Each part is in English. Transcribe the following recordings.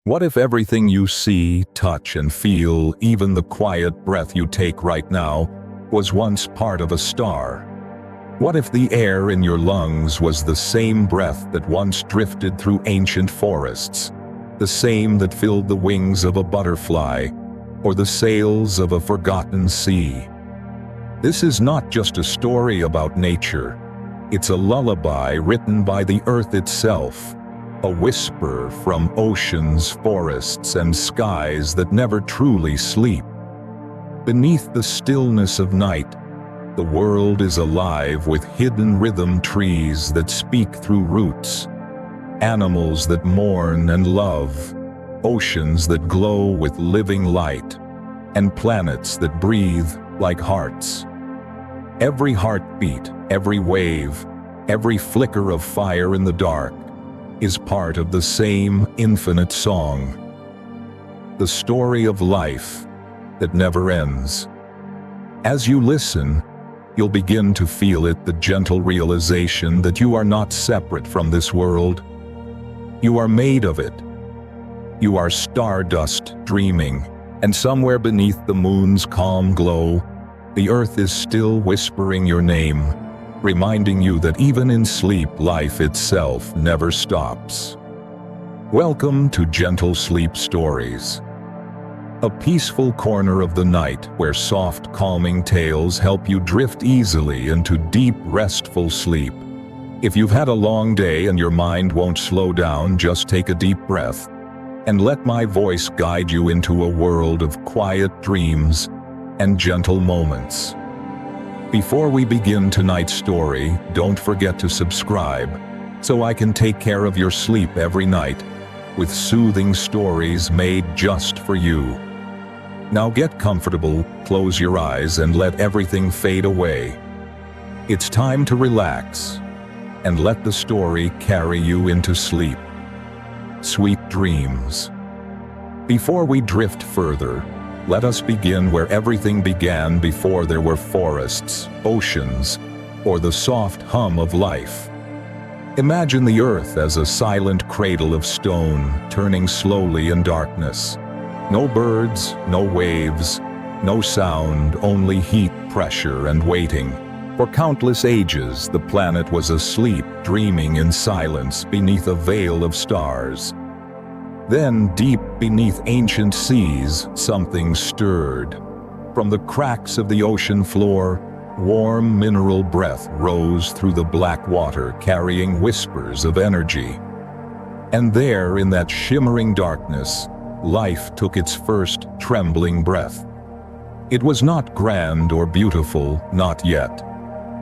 What if everything you see, touch, and feel, even the quiet breath you take right now, was once part of a star? What if the air in your lungs was the same breath that once drifted through ancient forests, the same that filled the wings of a butterfly, or the sails of a forgotten sea? This is not just a story about nature. It's a lullaby written by the earth itself, a whisper from oceans, forests, and skies that never truly sleep. Beneath the stillness of night, the world is alive with hidden rhythm, trees that speak through roots, animals that mourn and love, oceans that glow with living light, and planets that breathe like hearts. Every heartbeat, every wave, every flicker of fire in the dark is part of the same infinite song. The story of life that never ends. As you listen, you'll begin to feel it, the gentle realization that you are not separate from this world. You are made of it. You are stardust dreaming, and somewhere beneath the moon's calm glow, the earth is still whispering your name, reminding you that even in sleep, life itself never stops. Welcome to Gentle Sleep Stories, a peaceful corner of the night where soft, calming tales help you drift easily into deep, restful sleep. If you've had a long day and your mind won't slow down, just take a deep breath and let my voice guide you into a world of quiet dreams and gentle moments. Before we begin tonight's story, don't forget to subscribe so I can take care of your sleep every night with soothing stories made just for you. Now get comfortable, close your eyes, and let everything fade away. It's time to relax and let the story carry you into sleep. Sweet dreams. Before we drift further, let us begin where everything began, before there were forests, oceans, or the soft hum of life. Imagine the earth as a silent cradle of stone, turning slowly in darkness. No birds, no waves, no sound, only heat, pressure, and waiting. For countless ages, the planet was asleep, dreaming in silence beneath a veil of stars. Then, deep beneath ancient seas, something stirred. From the cracks of the ocean floor, warm mineral breath rose through the black water, carrying whispers of energy. And there, in that shimmering darkness, life took its first trembling breath. It was not grand or beautiful, not yet.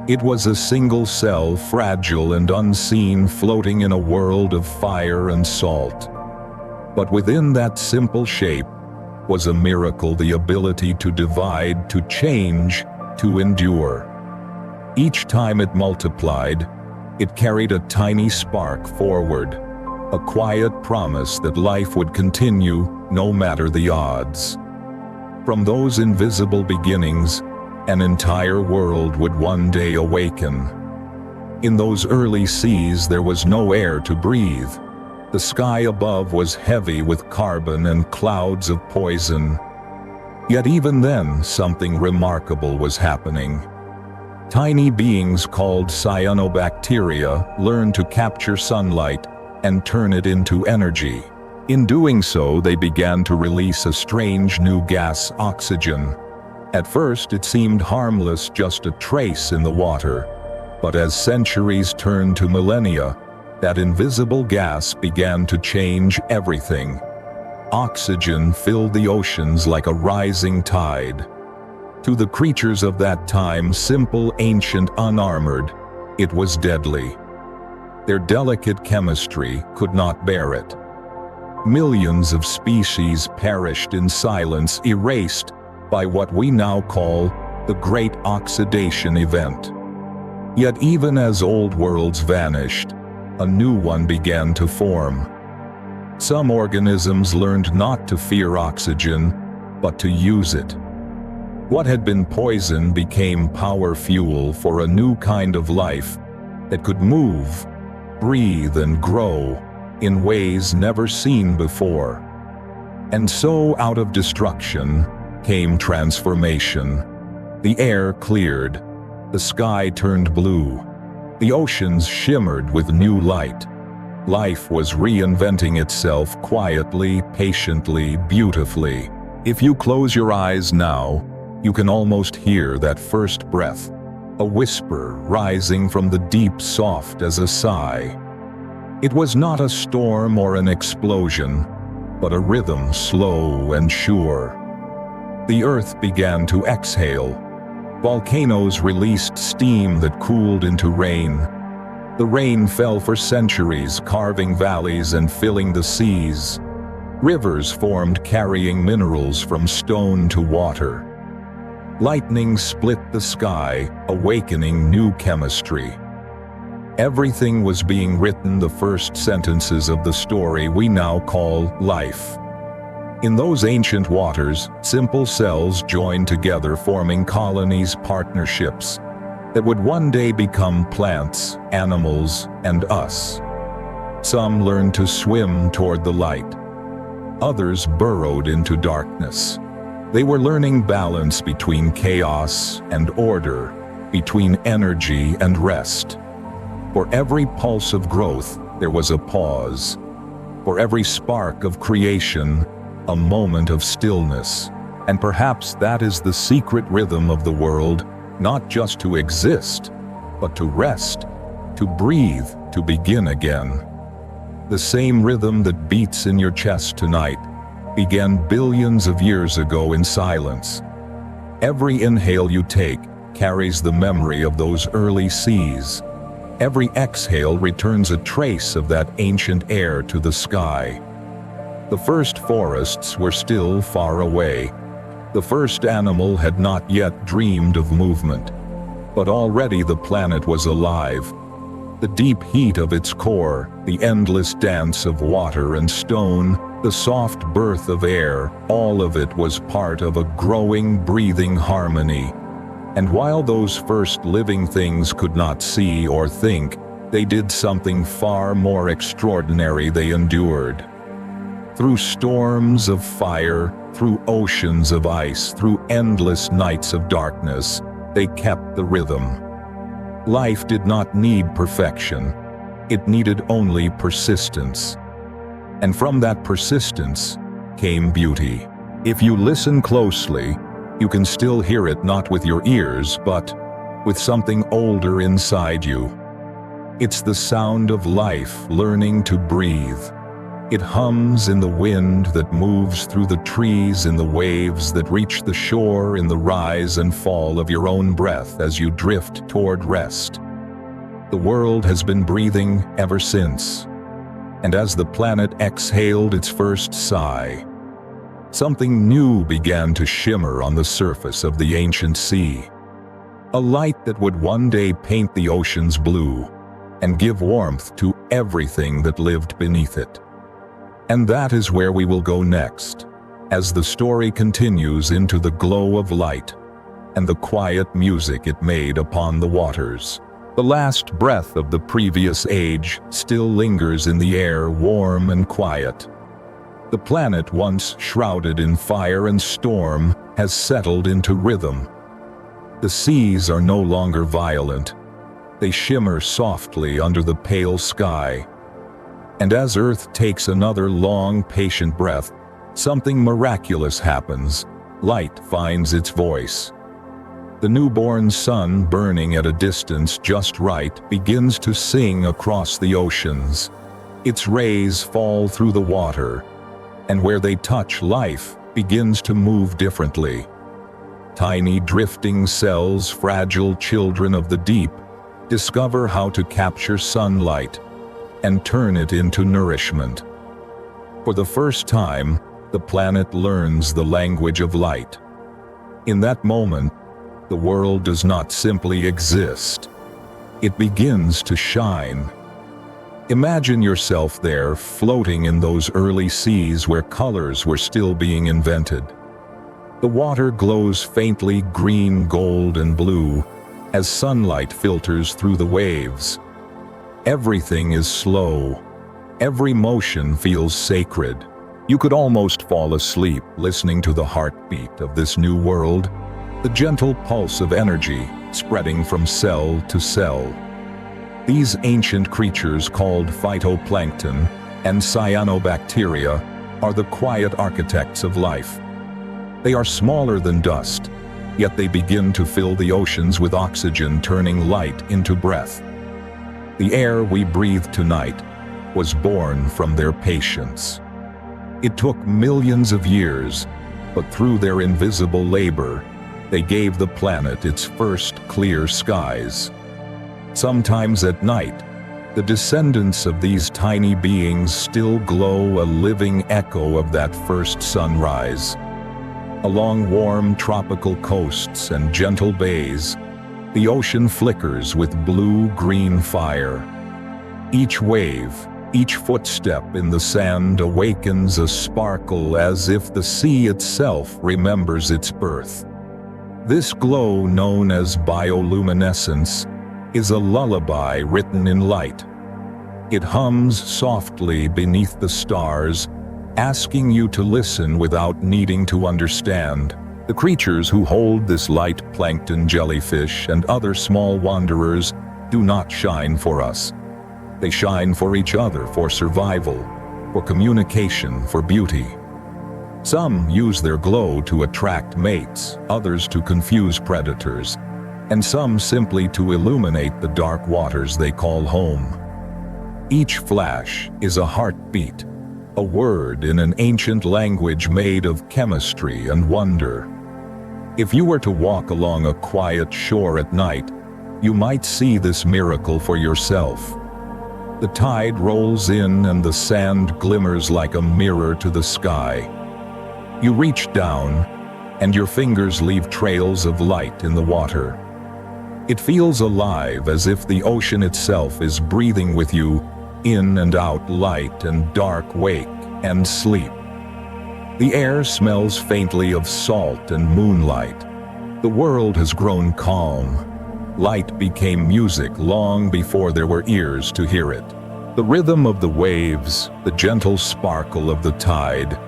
It was a single cell, fragile and unseen, floating in a world of fire and salt. But within that simple shape was a miracle, the ability to divide, to change, to endure. Each time it multiplied, it carried a tiny spark forward, a quiet promise that life would continue no matter the odds. From those invisible beginnings, an entire world would one day awaken. In those early seas, there was no air to breathe. The sky above was heavy with carbon and clouds of poison. Yet even then, something remarkable was happening. Tiny beings called cyanobacteria learned to capture sunlight and turn it into energy. In doing so, they began to release a strange new gas, oxygen. At first, it seemed harmless, just a trace in the water. But as centuries turned to millennia, that invisible gas began to change everything. Oxygen filled the oceans like a rising tide. To the creatures of that time, simple, ancient, unarmored, it was deadly. Their delicate chemistry could not bear it. Millions of species perished in silence, erased by what we now call the Great Oxidation Event. Yet even as old worlds vanished, a new one began to form. Some organisms learned not to fear oxygen, but to use it. What had been poison became power fuel for a new kind of life that could move, breathe, and grow in ways never seen before. And so out of destruction came transformation. The air cleared, the sky turned blue, the oceans shimmered with new light. Life was reinventing itself quietly, patiently, beautifully. If you close your eyes now, you can almost hear that first breath, a whisper rising from the deep, soft as a sigh. It was not a storm or an explosion, but a rhythm slow and sure. The earth began to exhale. Volcanoes released steam that cooled into rain. The rain fell for centuries, carving valleys and filling the seas. Rivers formed, carrying minerals from stone to water. Lightning split the sky, awakening new chemistry. Everything was being written, the first sentences of the story we now call life. In those ancient waters, simple cells joined together, forming colonies, partnerships that would one day become plants, animals, and us. Some learned to swim toward the light. Others burrowed into darkness. They were learning balance between chaos and order, between energy and rest. For every pulse of growth, there was a pause. For every spark of creation, a moment of stillness. And perhaps that is the secret rhythm of the world, not just to exist, but to rest, to breathe, to begin again. The same rhythm that beats in your chest tonight began billions of years ago in silence. Every inhale you take carries the memory of those early seas. Every exhale returns a trace of that ancient air to the sky. The first forests were still far away. The first animal had not yet dreamed of movement. But already the planet was alive. The deep heat of its core, the endless dance of water and stone, the soft birth of air, all of it was part of a growing, breathing harmony. And while those first living things could not see or think, they did something far more extraordinary. They endured. Through storms of fire, through oceans of ice, through endless nights of darkness, they kept the rhythm. Life did not need perfection. It needed only persistence. And from that persistence came beauty. If you listen closely, you can still hear it, not with your ears, but with something older inside you. It's the sound of life learning to breathe. It hums in the wind that moves through the trees, in the waves that reach the shore, in the rise and fall of your own breath as you drift toward rest. The world has been breathing ever since. And as the planet exhaled its first sigh, something new began to shimmer on the surface of the ancient sea. A light that would one day paint the oceans blue and give warmth to everything that lived beneath it. And that is where we will go next, as the story continues into the glow of light and the quiet music it made upon the waters. The last breath of the previous age still lingers in the air, warm and quiet. The planet, once shrouded in fire and storm, has settled into rhythm. The seas are no longer violent. They shimmer softly under the pale sky. And as Earth takes another long, patient breath, something miraculous happens. Light finds its voice. The newborn sun, burning at a distance just right, begins to sing across the oceans. Its rays fall through the water, and where they touch, life begins to move differently. Tiny drifting cells, fragile children of the deep, discover how to capture sunlight and turn it into nourishment. For the first time, the planet learns the language of light. In that moment, the world does not simply exist. It begins to shine. Imagine yourself there, floating in those early seas where colors were still being invented. The water glows faintly green, gold, and blue as sunlight filters through the waves. Everything is slow. Every motion feels sacred. You could almost fall asleep listening to the heartbeat of this new world, the gentle pulse of energy spreading from cell to cell. These ancient creatures called phytoplankton and cyanobacteria are the quiet architects of life. They are smaller than dust, yet they begin to fill the oceans with oxygen, turning light into breath. The air we breathe tonight was born from their patience. It took millions of years, but through their invisible labor, they gave the planet its first clear skies. Sometimes at night, the descendants of these tiny beings still glow, a living echo of that first sunrise. Along warm tropical coasts and gentle bays, the ocean flickers with blue-green fire. Each wave, each footstep in the sand awakens a sparkle, as if the sea itself remembers its birth. This glow, known as bioluminescence, is a lullaby written in light. It hums softly beneath the stars, asking you to listen without needing to understand. The creatures who hold this light, plankton, jellyfish, and other small wanderers, do not shine for us. They shine for each other, for survival, for communication, for beauty. Some use their glow to attract mates, others to confuse predators, and some simply to illuminate the dark waters they call home. Each flash is a heartbeat, a word in an ancient language made of chemistry and wonder. If you were to walk along a quiet shore at night, you might see this miracle for yourself. The tide rolls in and the sand glimmers like a mirror to the sky. You reach down, and your fingers leave trails of light in the water. It feels alive, as if the ocean itself is breathing with you, in and out, light and dark, wake and sleep. The air smells faintly of salt and moonlight. The world has grown calm. Light became music long before there were ears to hear it. The rhythm of the waves, the gentle sparkle of the tide,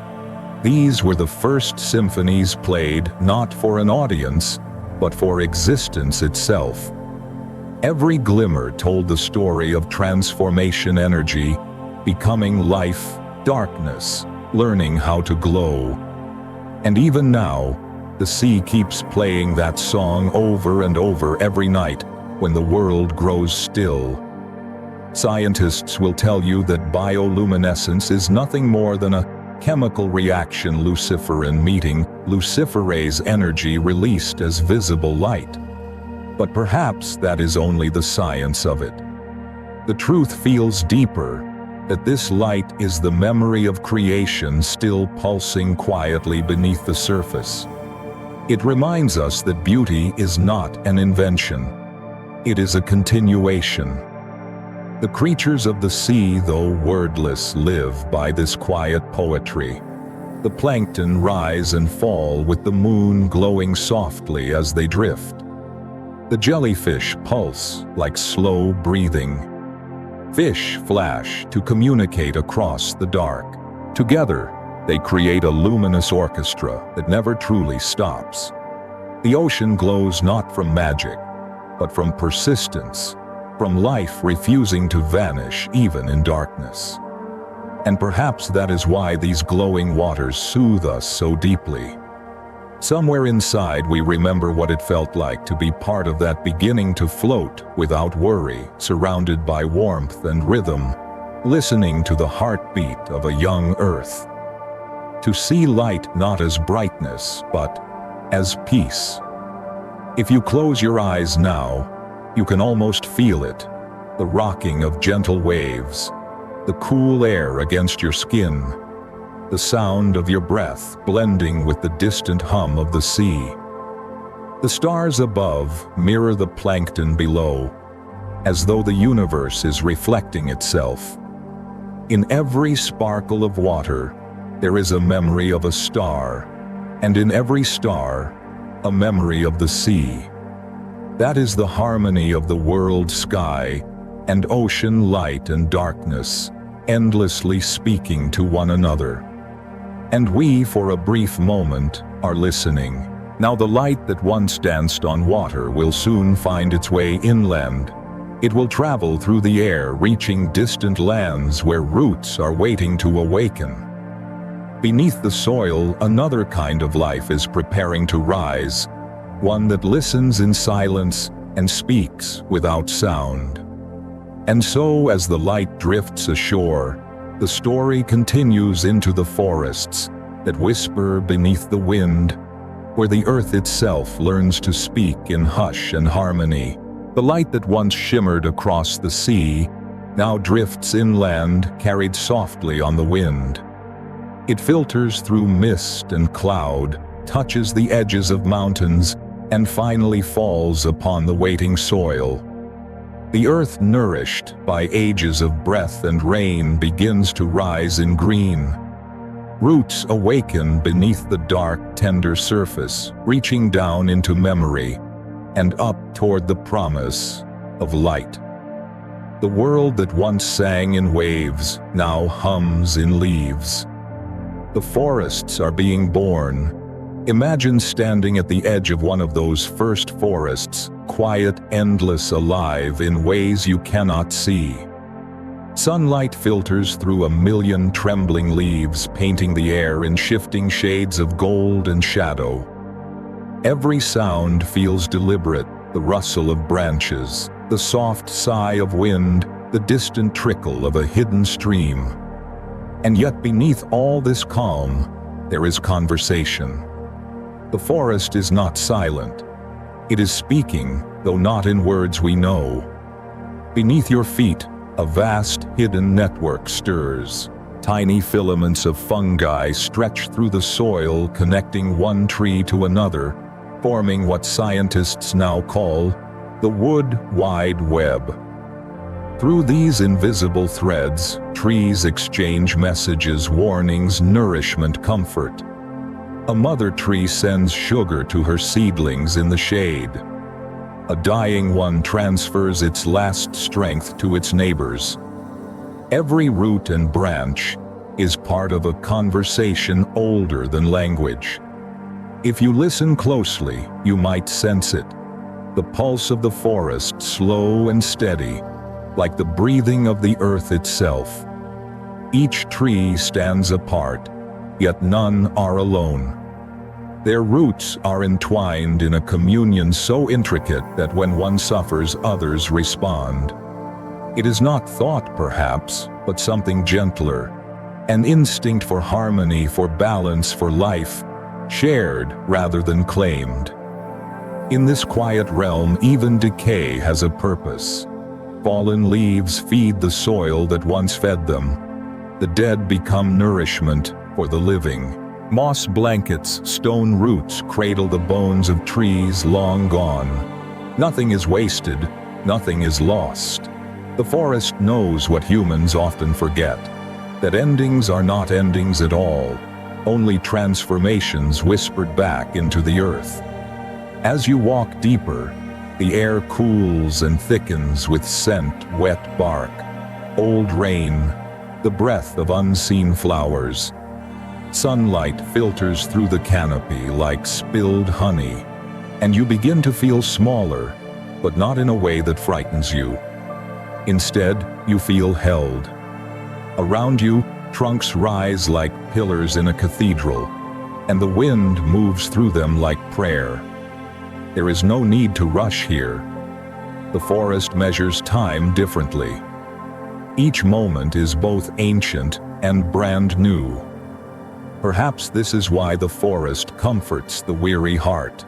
these were the first symphonies played not for an audience, but for existence itself. Every glimmer told the story of transformation, energy, becoming life, darkness, learning how to glow. And even now, the sea keeps playing that song over and over every night when the world grows still. Scientists will tell you that bioluminescence is nothing more than a chemical reaction, luciferin meeting luciferase energy released as visible light. But perhaps that is only the science of it. The truth feels deeper, that this light is the memory of creation still pulsing quietly beneath the surface. It reminds us that beauty is not an invention. It is a continuation. The creatures of the sea, though wordless, live by this quiet poetry. The plankton rise and fall with the moon glowing softly as they drift. The jellyfish pulse like slow breathing. Fish flash to communicate across the dark. Together, they create a luminous orchestra that never truly stops. The ocean glows not from magic, but from persistence, from life refusing to vanish even in darkness. And perhaps that is why these glowing waters soothe us so deeply. Somewhere inside we remember what it felt like to be part of that beginning to float without worry, surrounded by warmth and rhythm, listening to the heartbeat of a young earth. To see light not as brightness, but as peace. If you close your eyes now, you can almost feel it, the rocking of gentle waves, the cool air against your skin, the sound of your breath blending with the distant hum of the sea. The stars above mirror the plankton below, as though the universe is reflecting itself. In every sparkle of water, there is a memory of a star, and in every star, a memory of the sea. That is the harmony of the world sky and ocean, light and darkness, endlessly speaking to one another. And we, for a brief moment, are listening. Now the light that once danced on water will soon find its way inland. It will travel through the air, reaching distant lands where roots are waiting to awaken. Beneath the soil, another kind of life is preparing to rise, one that listens in silence and speaks without sound. And so, as the light drifts ashore, the story continues into the forests that whisper beneath the wind, where the earth itself learns to speak in hush and harmony. The light that once shimmered across the sea now drifts inland, carried softly on the wind. It filters through mist and cloud, touches the edges of mountains, and finally falls upon the waiting soil. The earth, nourished by ages of breath and rain, begins to rise in green. Roots awaken beneath the dark, tender surface, reaching down into memory and up toward the promise of light. The world that once sang in waves now hums in leaves. The forests are being born. Imagine standing at the edge of one of those first forests, quiet, endless, alive in ways you cannot see. Sunlight filters through a million trembling leaves, painting the air in shifting shades of gold and shadow. Every sound feels deliberate, the rustle of branches, the soft sigh of wind, the distant trickle of a hidden stream. And yet beneath all this calm, there is conversation. The forest is not silent. It is speaking, though not in words we know. Beneath your feet, a vast hidden network stirs. Tiny filaments of fungi stretch through the soil, connecting one tree to another, forming what scientists now call the Wood Wide Web. Through these invisible threads, trees exchange messages, warnings, nourishment, comfort. A mother tree sends sugar to her seedlings in the shade. A dying one transfers its last strength to its neighbors. Every root and branch is part of a conversation older than language. If you listen closely, you might sense it. The pulse of the forest, slow and steady, like the breathing of the earth itself. Each tree stands apart, yet none are alone. Their roots are entwined in a communion so intricate that when one suffers, others respond. It is not thought, perhaps, but something gentler, an instinct for harmony, for balance, for life, shared rather than claimed. In this quiet realm, even decay has a purpose. Fallen leaves feed the soil that once fed them. The dead become nourishment for the living. Moss blankets, stone roots cradle the bones of trees long gone. Nothing is wasted, nothing is lost. The forest knows what humans often forget, that endings are not endings at all, only transformations whispered back into the earth. As you walk deeper, the air cools and thickens with scent, wet bark, old rain, the breath of unseen flowers. Sunlight filters through the canopy like spilled honey, and you begin to feel smaller, but not in a way that frightens you. Instead, you feel held. Around you, trunks rise like pillars in a cathedral, and the wind moves through them like prayer. There is no need to rush here. The forest measures time differently. Each moment is both ancient and brand new. Perhaps this is why the forest comforts the weary heart.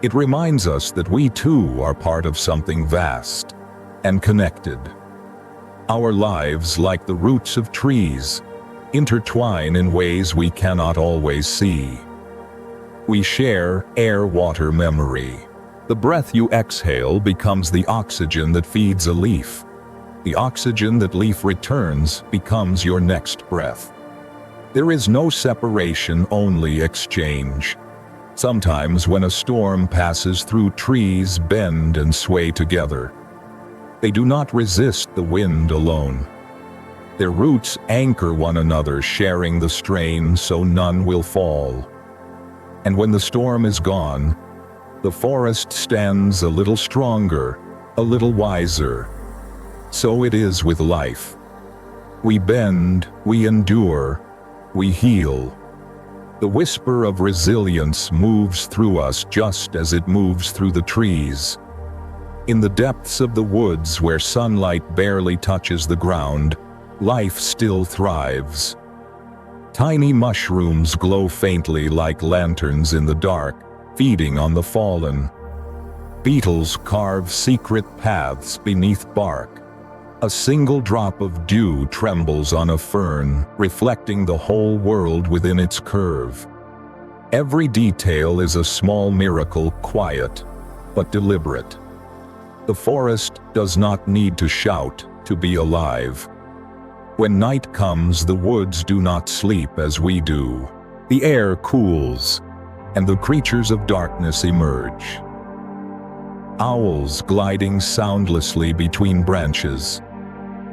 It reminds us that we too are part of something vast and connected. Our lives, like the roots of trees, intertwine in ways we cannot always see. We share air, water, memory. The breath you exhale becomes the oxygen that feeds a leaf. The oxygen that leaf returns becomes your next breath. There is no separation, only exchange. Sometimes when a storm passes through, trees bend and sway together. They do not resist the wind alone. Their roots anchor one another, sharing the strain so none will fall. And when the storm is gone, the forest stands a little stronger, a little wiser. So it is with life. We bend, we endure, we heal. The whisper of resilience moves through us just as it moves through the trees. In the depths of the woods where sunlight barely touches the ground, life still thrives. Tiny mushrooms glow faintly like lanterns in the dark, feeding on the fallen. Beetles carve secret paths beneath bark. A single drop of dew trembles on a fern, reflecting the whole world within its curve. Every detail is a small miracle, quiet but deliberate. The forest does not need to shout to be alive. When night comes, the woods do not sleep as we do. The air cools, and the creatures of darkness emerge. Owls gliding soundlessly between branches.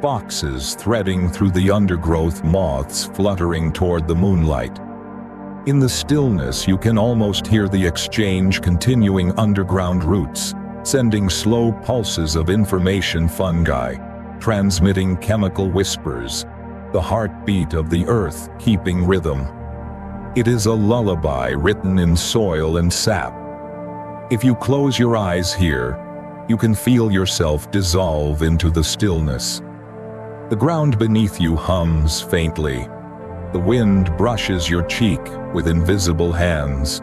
Foxes threading through the undergrowth, moths fluttering toward the moonlight. In the stillness, you can almost hear the exchange continuing underground roots, sending slow pulses of information, fungi, transmitting chemical whispers, the heartbeat of the earth keeping rhythm. It is a lullaby written in soil and sap. If you close your eyes here, you can feel yourself dissolve into the stillness. The ground beneath you hums faintly. The wind brushes your cheek with invisible hands.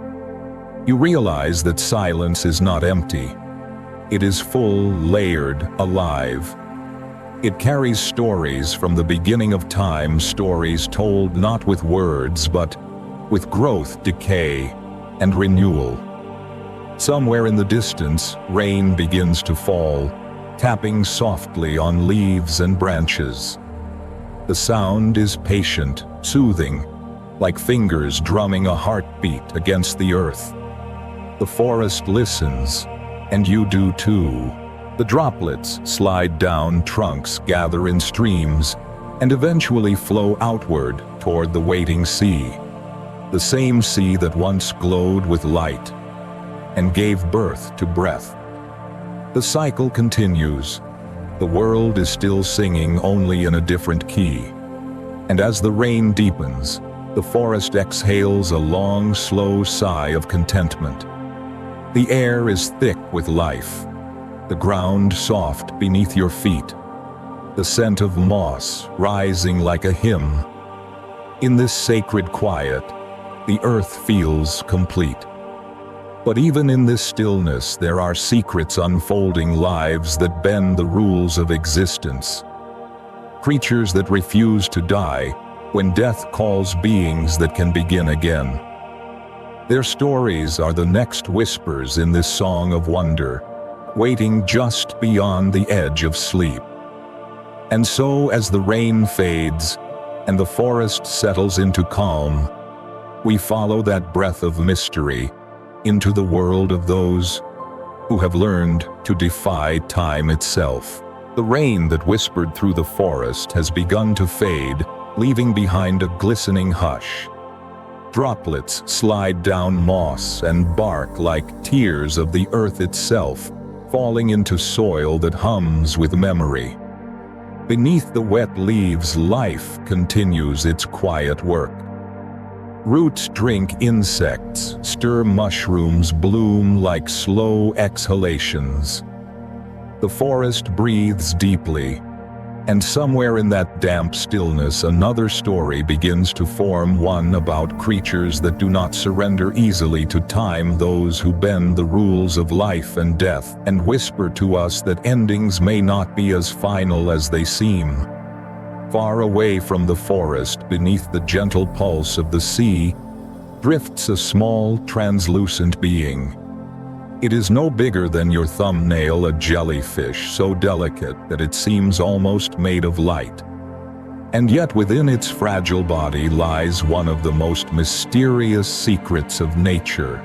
You realize that silence is not empty. It is full, layered, alive. It carries stories from the beginning of time, stories told not with words but with growth, decay, and renewal. Somewhere in the distance, rain begins to fall, tapping softly on leaves and branches. The sound is patient, soothing, like fingers drumming a heartbeat against the earth. The forest listens, and you do too. The droplets slide down trunks, gather in streams, and eventually flow outward toward the waiting sea. The same sea that once glowed with light and gave birth to breath. The cycle continues. The world is still singing, only in a different key. And as the rain deepens, the forest exhales a long, slow sigh of contentment. The air is thick with life, the ground soft beneath your feet, the scent of moss rising like a hymn. In this sacred quiet, the earth feels complete. But even in this stillness, there are secrets unfolding, lives that bend the rules of existence. Creatures that refuse to die when death calls, beings that can begin again. Their stories are the next whispers in this song of wonder, waiting just beyond the edge of sleep. And so, as the rain fades and the forest settles into calm, we follow that breath of mystery into the world of those who have learned to defy time itself. The rain that whispered through the forest has begun to fade, leaving behind a glistening hush. Droplets slide down moss and bark like tears of the earth itself, falling into soil that hums with memory. Beneath the wet leaves, life continues its quiet work. Roots drink insects, stir mushrooms, bloom like slow exhalations. The forest breathes deeply, and somewhere in that damp stillness another story begins to form, one about creatures that do not surrender easily to time, those who bend the rules of life and death and whisper to us that endings may not be as final as they seem. Far away from the forest, beneath the gentle pulse of the sea, drifts a small, translucent being. It is no bigger than your thumbnail, a jellyfish so delicate that it seems almost made of light. And yet within its fragile body lies one of the most mysterious secrets of nature.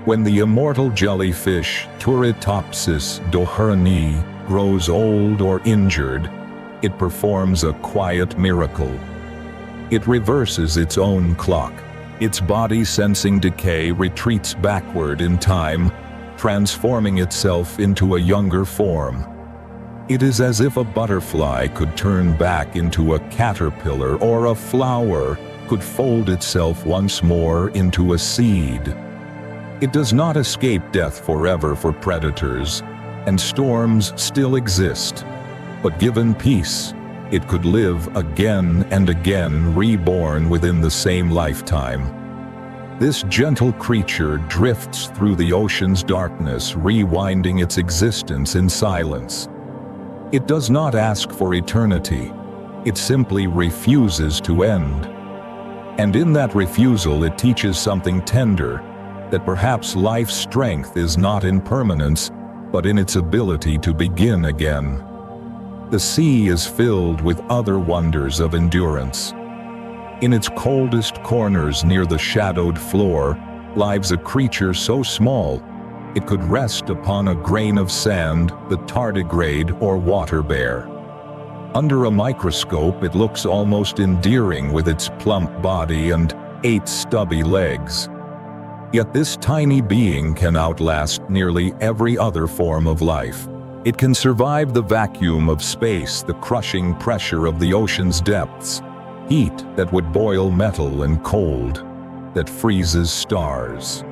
When the immortal jellyfish Turritopsis dohrani grows old or injured, it performs a quiet miracle. It reverses its own clock. Its body, sensing decay, retreats backward in time, transforming itself into a younger form. It is as if a butterfly could turn back into a caterpillar, or a flower could fold itself once more into a seed. It does not escape death forever for predators, and storms still exist. But given peace, it could live again and again, reborn within the same lifetime. This gentle creature drifts through the ocean's darkness, rewinding its existence in silence. It does not ask for eternity. It simply refuses to end. And in that refusal, it teaches something tender, that perhaps life's strength is not in permanence, but in its ability to begin again. The sea is filled with other wonders of endurance. In its coldest corners near the shadowed floor lives a creature so small it could rest upon a grain of sand, the tardigrade or water bear. Under a microscope it looks almost endearing with its plump body and 8 stubby legs. Yet this tiny being can outlast nearly every other form of life. It can survive the vacuum of space, the crushing pressure of the ocean's depths, heat that would boil metal, and cold that freezes stars.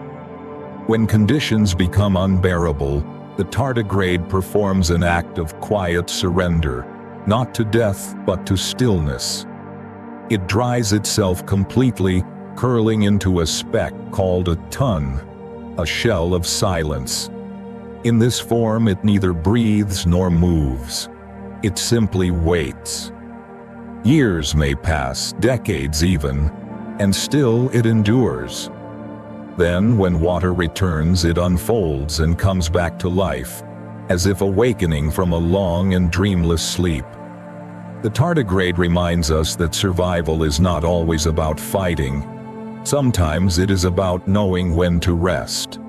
When conditions become unbearable, the tardigrade performs an act of quiet surrender, not to death but to stillness. It dries itself completely, curling into a speck called a ton, a shell of silence. In this form it neither breathes nor moves. It simply waits. Years may pass, decades even, and still it endures. Then, when water returns, it unfolds and comes back to life, as if awakening from a long and dreamless sleep. The tardigrade reminds us that survival is not always about fighting. Sometimes it is about knowing when to rest.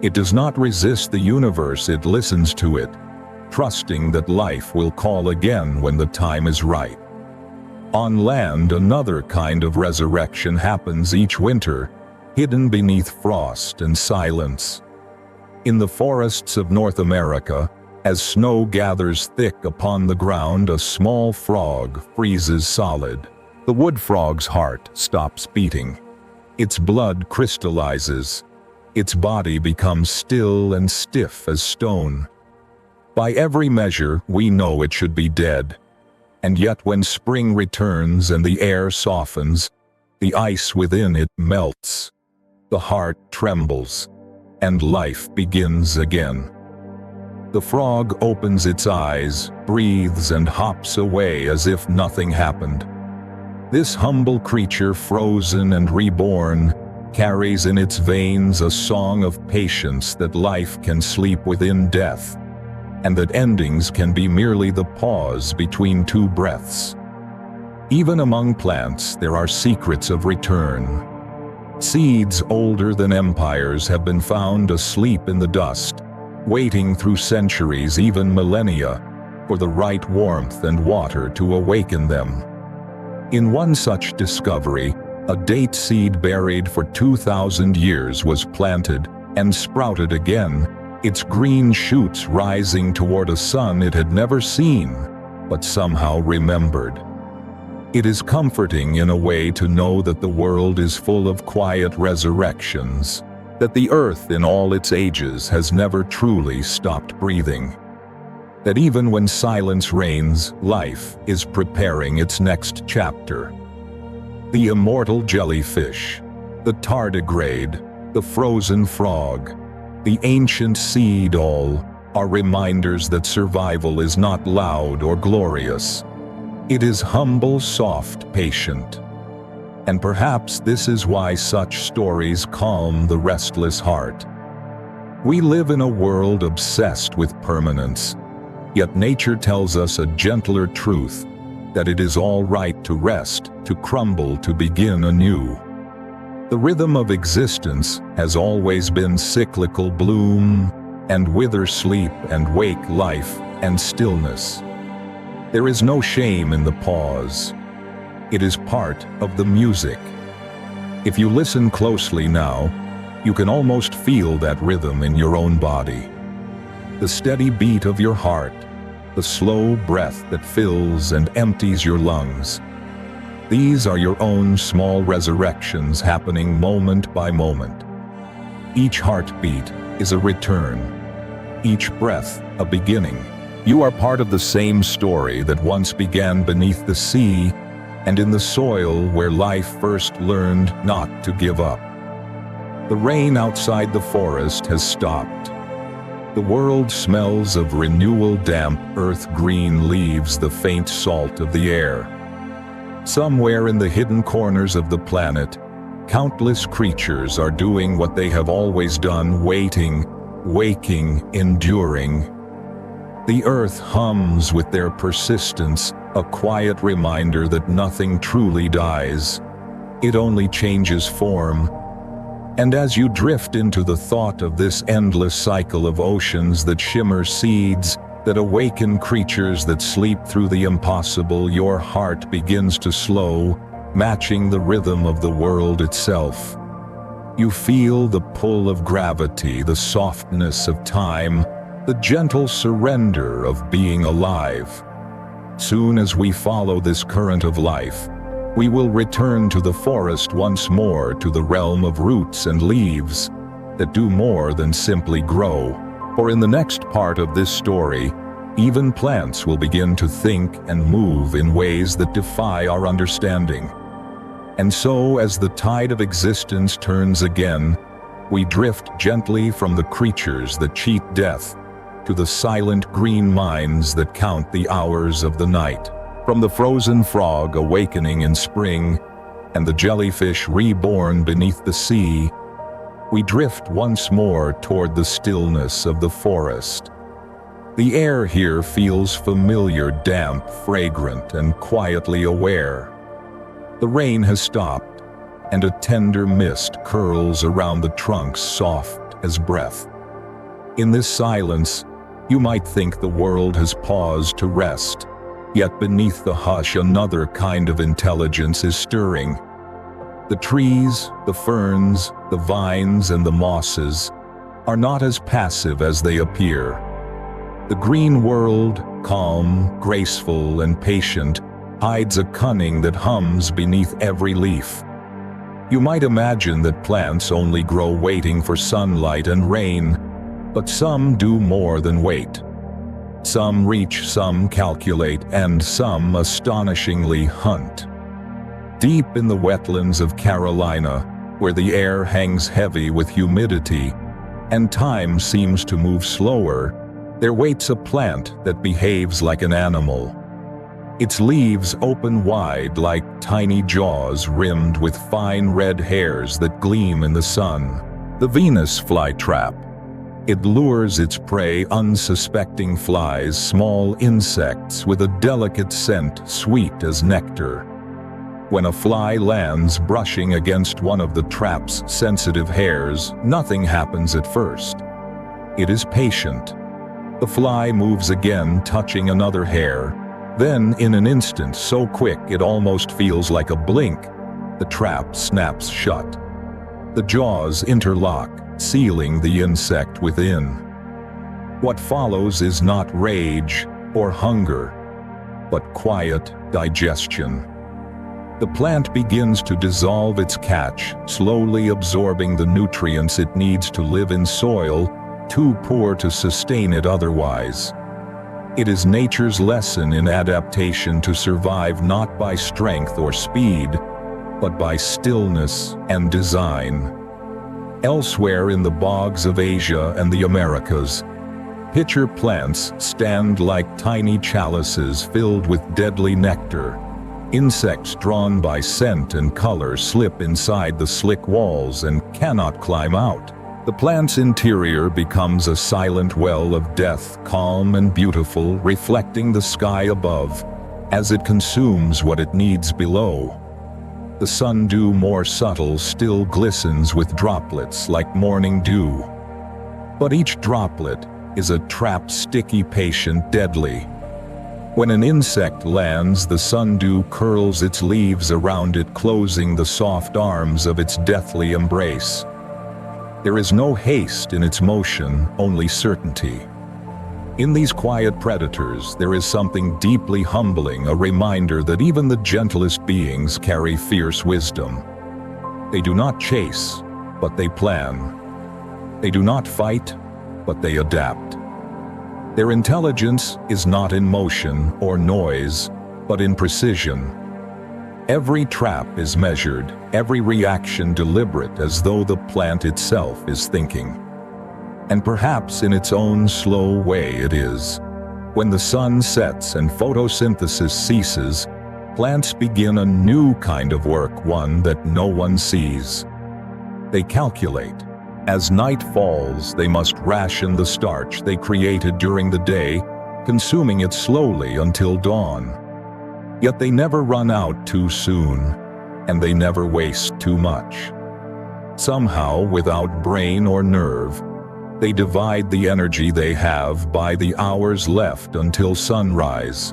It does not resist the universe, it listens to it, trusting that life will call again when the time is right. On land, another kind of resurrection happens each winter, hidden beneath frost and silence. In the forests of North America, as snow gathers thick upon the ground, a small frog freezes solid. The wood frog's heart stops beating. Its blood crystallizes. Its body becomes still and stiff as stone. By every measure, we know it should be dead. And yet when spring returns and the air softens, the ice within it melts. The heart trembles, and life begins again. The frog opens its eyes, breathes, and hops away as if nothing happened. This humble creature, frozen and reborn, carries in its veins a song of patience, that life can sleep within death, and that endings can be merely the pause between two breaths. Even among plants, there are secrets of return. Seeds older than empires have been found asleep in the dust, waiting through centuries, even millennia, for the right warmth and water to awaken them. In one such discovery, a date seed buried for 2,000 years was planted and sprouted again, its green shoots rising toward a sun it had never seen, but somehow remembered. It is comforting in a way to know that the world is full of quiet resurrections, that the earth in all its ages has never truly stopped breathing, that even when silence reigns, life is preparing its next chapter. The immortal jellyfish, the tardigrade, the frozen frog, the ancient sea doll are reminders that survival is not loud or glorious. It is humble, soft, patient. And perhaps this is why such stories calm the restless heart. We live in a world obsessed with permanence, yet nature tells us a gentler truth, that it is all right to rest, to crumble, to begin anew. The rhythm of existence has always been cyclical: bloom and wither, sleep and wake, life and stillness. There is no shame in the pause. It is part of the music. If you listen closely now, you can almost feel that rhythm in your own body. The steady beat of your heart, the slow breath that fills and empties your lungs. These are your own small resurrections happening moment by moment. Each heartbeat is a return. Each breath a beginning. You are part of the same story that once began beneath the sea and in the soil where life first learned not to give up. The rain outside the forest has stopped. The world smells of renewal, damp earth, green leaves, the faint salt of the air. Somewhere in the hidden corners of the planet, countless creatures are doing what they have always done, waiting, waking, enduring. The earth hums with their persistence, a quiet reminder that nothing truly dies. It only changes form. And as you drift into the thought of this endless cycle of oceans that shimmer, seeds that awaken, creatures that sleep through the impossible, your heart begins to slow, matching the rhythm of the world itself. You feel the pull of gravity, the softness of time, the gentle surrender of being alive. Soon as we follow this current of life, we will return to the forest once more, to the realm of roots and leaves that do more than simply grow. For in the next part of this story, even plants will begin to think and move in ways that defy our understanding. And so, as the tide of existence turns again, we drift gently from the creatures that cheat death to the silent green minds that count the hours of the night. From the frozen frog awakening in spring and the jellyfish reborn beneath the sea, we drift once more toward the stillness of the forest. The air here feels familiar, damp, fragrant, and quietly aware. The rain has stopped, and a tender mist curls around the trunks, soft as breath. In this silence, you might think the world has paused to rest. Yet beneath the hush, another kind of intelligence is stirring. The trees, the ferns, the vines, and the mosses are not as passive as they appear. The green world, calm, graceful, and patient, hides a cunning that hums beneath every leaf. You might imagine that plants only grow waiting for sunlight and rain, but some do more than wait. Some reach, some calculate, and some astonishingly hunt. Deep in the wetlands of Carolina, where the air hangs heavy with humidity and time seems to move slower, there waits a plant that behaves like an animal. Its leaves open wide like tiny jaws rimmed with fine red hairs that gleam in the sun. The Venus flytrap. It lures its prey, unsuspecting flies, small insects with a delicate scent sweet as nectar. When a fly lands brushing against one of the trap's sensitive hairs, nothing happens at first. It is patient. The fly moves again, touching another hair. Then, in an instant, so quick it almost feels like a blink, the trap snaps shut. The jaws interlock, sealing the insect within. What follows is not rage or hunger, but quiet digestion. The plant begins to dissolve its catch, slowly absorbing the nutrients it needs to live in soil too poor to sustain it otherwise. It is nature's lesson in adaptation, to survive not by strength or speed, but by stillness and design. Elsewhere in the bogs of Asia and the Americas, pitcher plants stand like tiny chalices filled with deadly nectar. Insects drawn by scent and color slip inside the slick walls and cannot climb out. The plant's interior becomes a silent well of death, calm and beautiful, reflecting the sky above as it consumes what it needs below. The sundew, more subtle, still glistens with droplets like morning dew. But each droplet is a trap, sticky, patient, deadly. When an insect lands, the sundew curls its leaves around it, closing the soft arms of its deathly embrace. There is no haste in its motion, only certainty. In these quiet predators, there is something deeply humbling, a reminder that even the gentlest beings carry fierce wisdom. They do not chase, but they plan. They do not fight, but they adapt. Their intelligence is not in motion or noise, but in precision. Every trap is measured, every reaction deliberate, as though the plant itself is thinking. And perhaps in its own slow way it is. When the sun sets and photosynthesis ceases, plants begin a new kind of work, one that no one sees. They calculate. As night falls, they must ration the starch they created during the day, consuming it slowly until dawn. Yet they never run out too soon, and they never waste too much. Somehow, without brain or nerve, they divide the energy they have by the hours left until sunrise.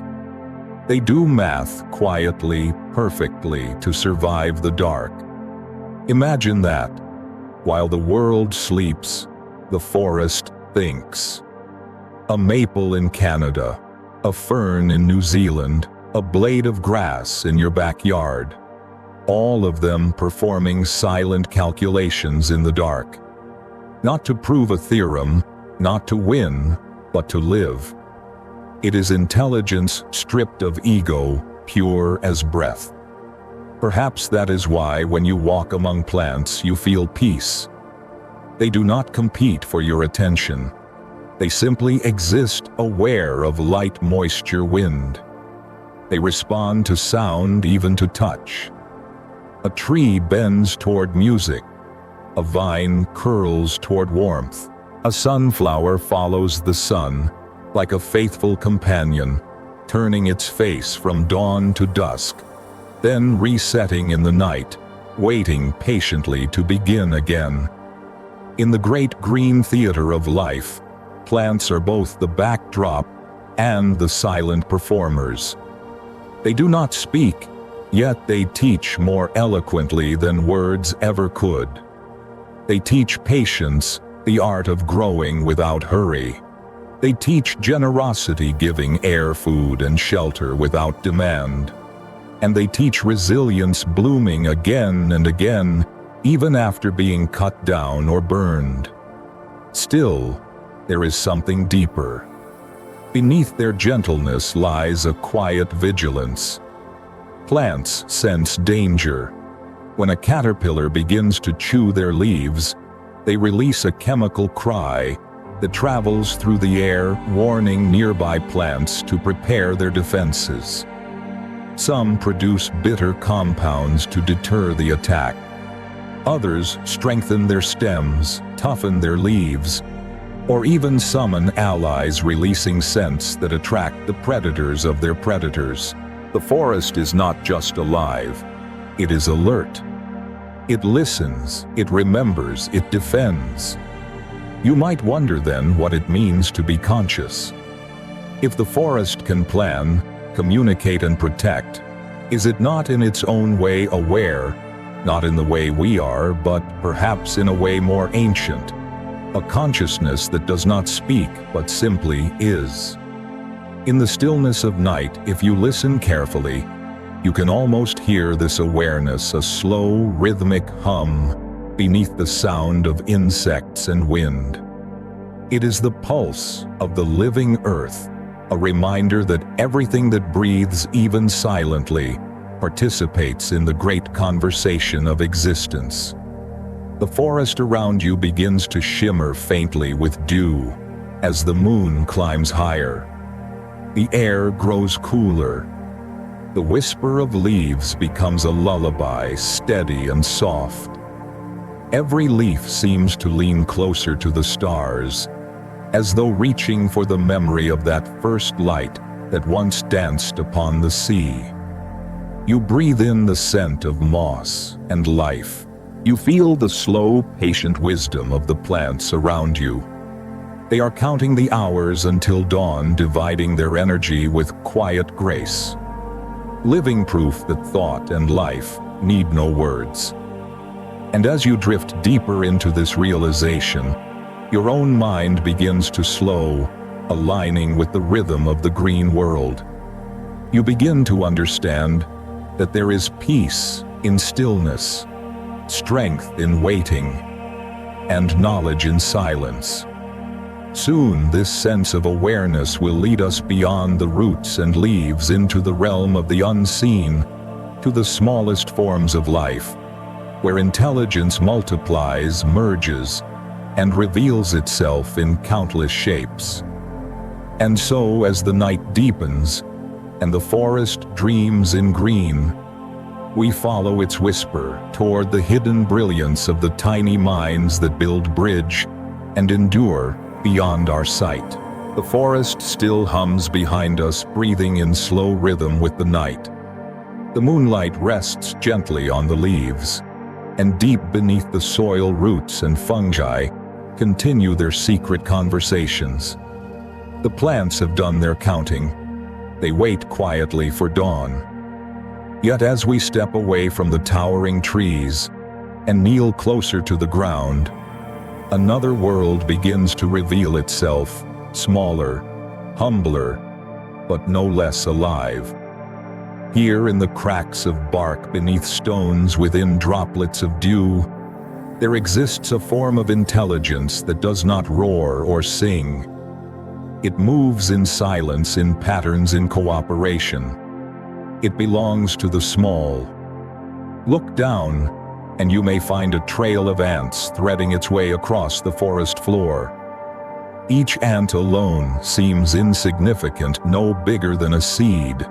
They do math quietly, perfectly, to survive the dark. Imagine that. While the world sleeps, the forest thinks. A maple in Canada, a fern in New Zealand, a blade of grass in your backyard. All of them performing silent calculations in the dark. Not to prove a theorem, not to win, but to live. It is intelligence stripped of ego, pure as breath. Perhaps that is why when you walk among plants you feel peace. They do not compete for your attention. They simply exist, aware of light, moisture, wind. They respond to sound, even to touch. A tree bends toward music. A vine curls toward warmth. A sunflower follows the sun, like a faithful companion, turning its face from dawn to dusk, then resetting in the night, waiting patiently to begin again. In the great green theater of life, plants are both the backdrop and the silent performers. They do not speak, yet they teach more eloquently than words ever could. They teach patience, the art of growing without hurry. They teach generosity, giving air, food, and shelter without demand. And they teach resilience, blooming again and again, even after being cut down or burned. Still, there is something deeper. Beneath their gentleness lies a quiet vigilance. Plants sense danger. When a caterpillar begins to chew their leaves, they release a chemical cry that travels through the air, warning nearby plants to prepare their defenses. Some produce bitter compounds to deter the attack. Others strengthen their stems, toughen their leaves, or even summon allies, releasing scents that attract the predators of their predators. The forest is not just alive, it is alert. It listens, it remembers, it defends. You might wonder then what it means to be conscious. If the forest can plan, communicate, and protect, is it not in its own way aware, not in the way we are, but perhaps in a way more ancient, a consciousness that does not speak but simply is? In the stillness of night, if you listen carefully, you can almost hear this awareness, a slow, rhythmic hum beneath the sound of insects and wind. It is the pulse of the living earth, a reminder that everything that breathes, even silently, participates in the great conversation of existence. The forest around you begins to shimmer faintly with dew as the moon climbs higher. The air grows cooler. The whisper of leaves becomes a lullaby, steady and soft. Every leaf seems to lean closer to the stars, as though reaching for the memory of that first light that once danced upon the sea. You breathe in the scent of moss and life. You feel the slow, patient wisdom of the plants around you. They are counting the hours until dawn, dividing their energy with quiet grace. Living proof that thought and life need no words. And as you drift deeper into this realization, your own mind begins to slow, aligning with the rhythm of the green world. You begin to understand that there is peace in stillness, strength in waiting, and knowledge in silence. Soon, this sense of awareness will lead us beyond the roots and leaves into the realm of the unseen, to the smallest forms of life, where intelligence multiplies, merges, and reveals itself in countless shapes. And so, as the night deepens, and the forest dreams in green, we follow its whisper toward the hidden brilliance of the tiny minds that build bridge and endure beyond our sight. The forest still hums behind us, breathing in slow rhythm with the night. The moonlight rests gently on the leaves, and deep beneath the soil, roots and fungi continue their secret conversations. The plants have done their counting. They wait quietly for dawn. Yet as we step away from the towering trees and kneel closer to the ground, another world begins to reveal itself, smaller, humbler, but no less alive. Here in the cracks of bark, beneath stones, within droplets of dew, there exists a form of intelligence that does not roar or sing. It moves in silence, in patterns, in cooperation. It belongs to the small. Look down, and you may find a trail of ants threading its way across the forest floor. Each ant alone seems insignificant, no bigger than a seed,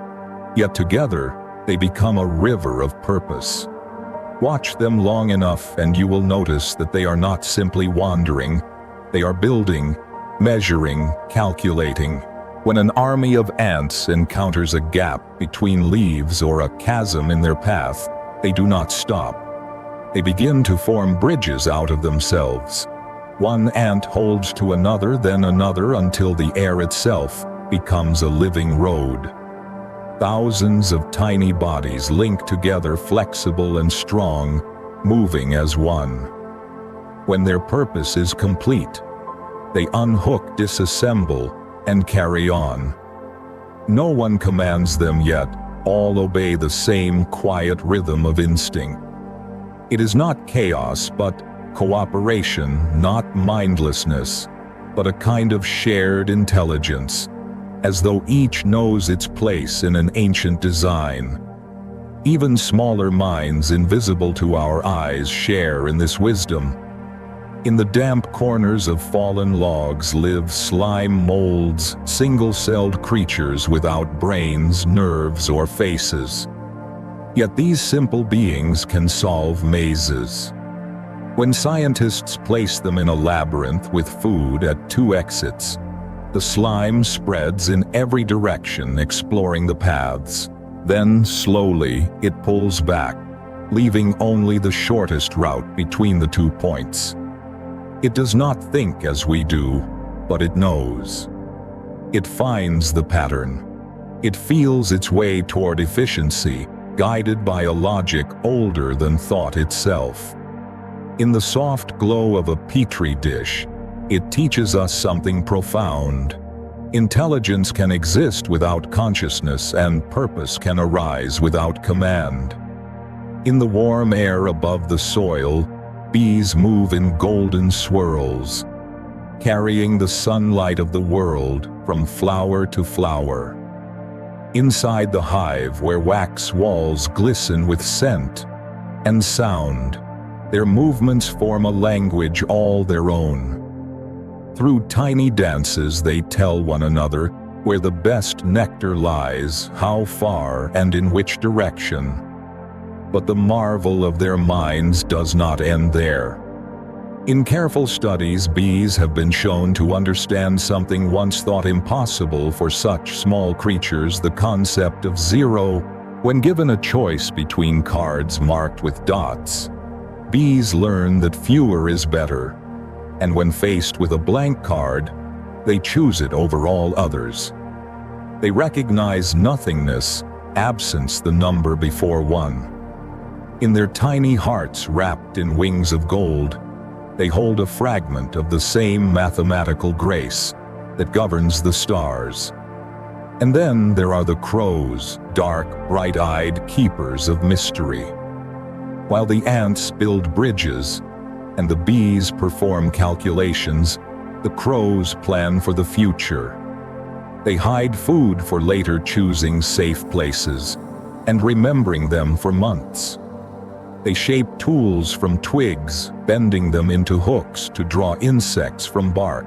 yet together they become a river of purpose. Watch them long enough and you will notice that they are not simply wandering, they are building, measuring, calculating. When an army of ants encounters a gap between leaves or a chasm in their path, they do not stop. They begin to form bridges out of themselves. One ant holds to another, then another, until the air itself becomes a living road. Thousands of tiny bodies link together, flexible and strong, moving as one. When their purpose is complete, they unhook, disassemble, and carry on. No one commands them, yet all obey the same quiet rhythm of instinct. It is not chaos, but cooperation, not mindlessness, but a kind of shared intelligence, as though each knows its place in an ancient design. Even smaller minds, invisible to our eyes, share in this wisdom. In the damp corners of fallen logs live slime molds, single-celled creatures without brains, nerves, or faces. Yet these simple beings can solve mazes. When scientists place them in a labyrinth with food at 2 exits, the slime spreads in every direction, exploring the paths. Then, slowly, it pulls back, leaving only the shortest route between the 2 points. It does not think as we do, but it knows. It finds the pattern. It feels its way toward efficiency, guided by a logic older than thought itself. In the soft glow of a petri dish, it teaches us something profound. Intelligence can exist without consciousness, and purpose can arise without command. In the warm air above the soil, bees move in golden swirls, carrying the sunlight of the world from flower to flower. Inside the hive, where wax walls glisten with scent and sound, their movements form a language all their own. Through tiny dances they tell one another where the best nectar lies, how far and in which direction. But the marvel of their minds does not end there. In careful studies, bees have been shown to understand something once thought impossible for such small creatures: the concept of zero. When given a choice between cards marked with dots, bees learn that fewer is better. And when faced with a blank card, They choose it over all others. They recognize nothingness, absence the number before one. In their tiny hearts wrapped in wings of gold, they hold a fragment of the same mathematical grace that governs the stars. And then there are the crows, dark, bright-eyed keepers of mystery. While the ants build bridges and the bees perform calculations, the crows plan for the future. They hide food for later, choosing safe places and remembering them for months. They shape tools from twigs, bending them into hooks to draw insects from bark.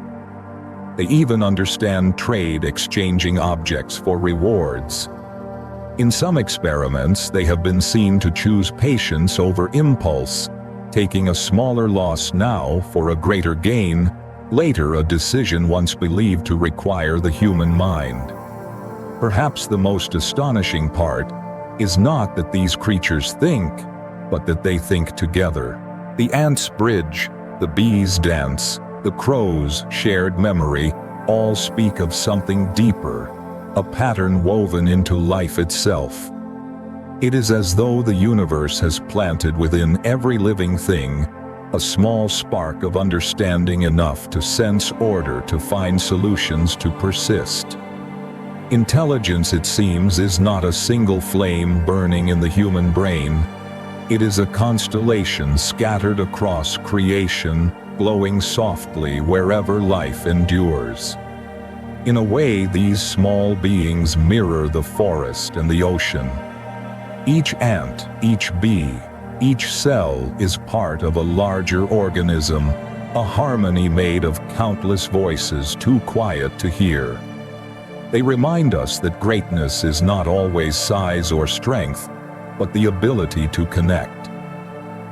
They even understand trade, exchanging objects for rewards. In some experiments, they have been seen to choose patience over impulse, taking a smaller loss now for a greater gain, later a decision once believed to require the human mind. Perhaps the most astonishing part is not that these creatures think, but that they think together. The ants' bridge, the bees' dance, the crows' shared memory, all speak of something deeper, a pattern woven into life itself. It is as though the universe has planted within every living thing a small spark of understanding, enough to sense order, to find solutions, to persist. Intelligence, it seems, is not a single flame burning in the human brain. It is a constellation scattered across creation, glowing softly wherever life endures. In a way, these small beings mirror the forest and the ocean. Each ant, each bee, each cell is part of a larger organism, a harmony made of countless voices too quiet to hear. They remind us that greatness is not always size or strength, but the ability to connect.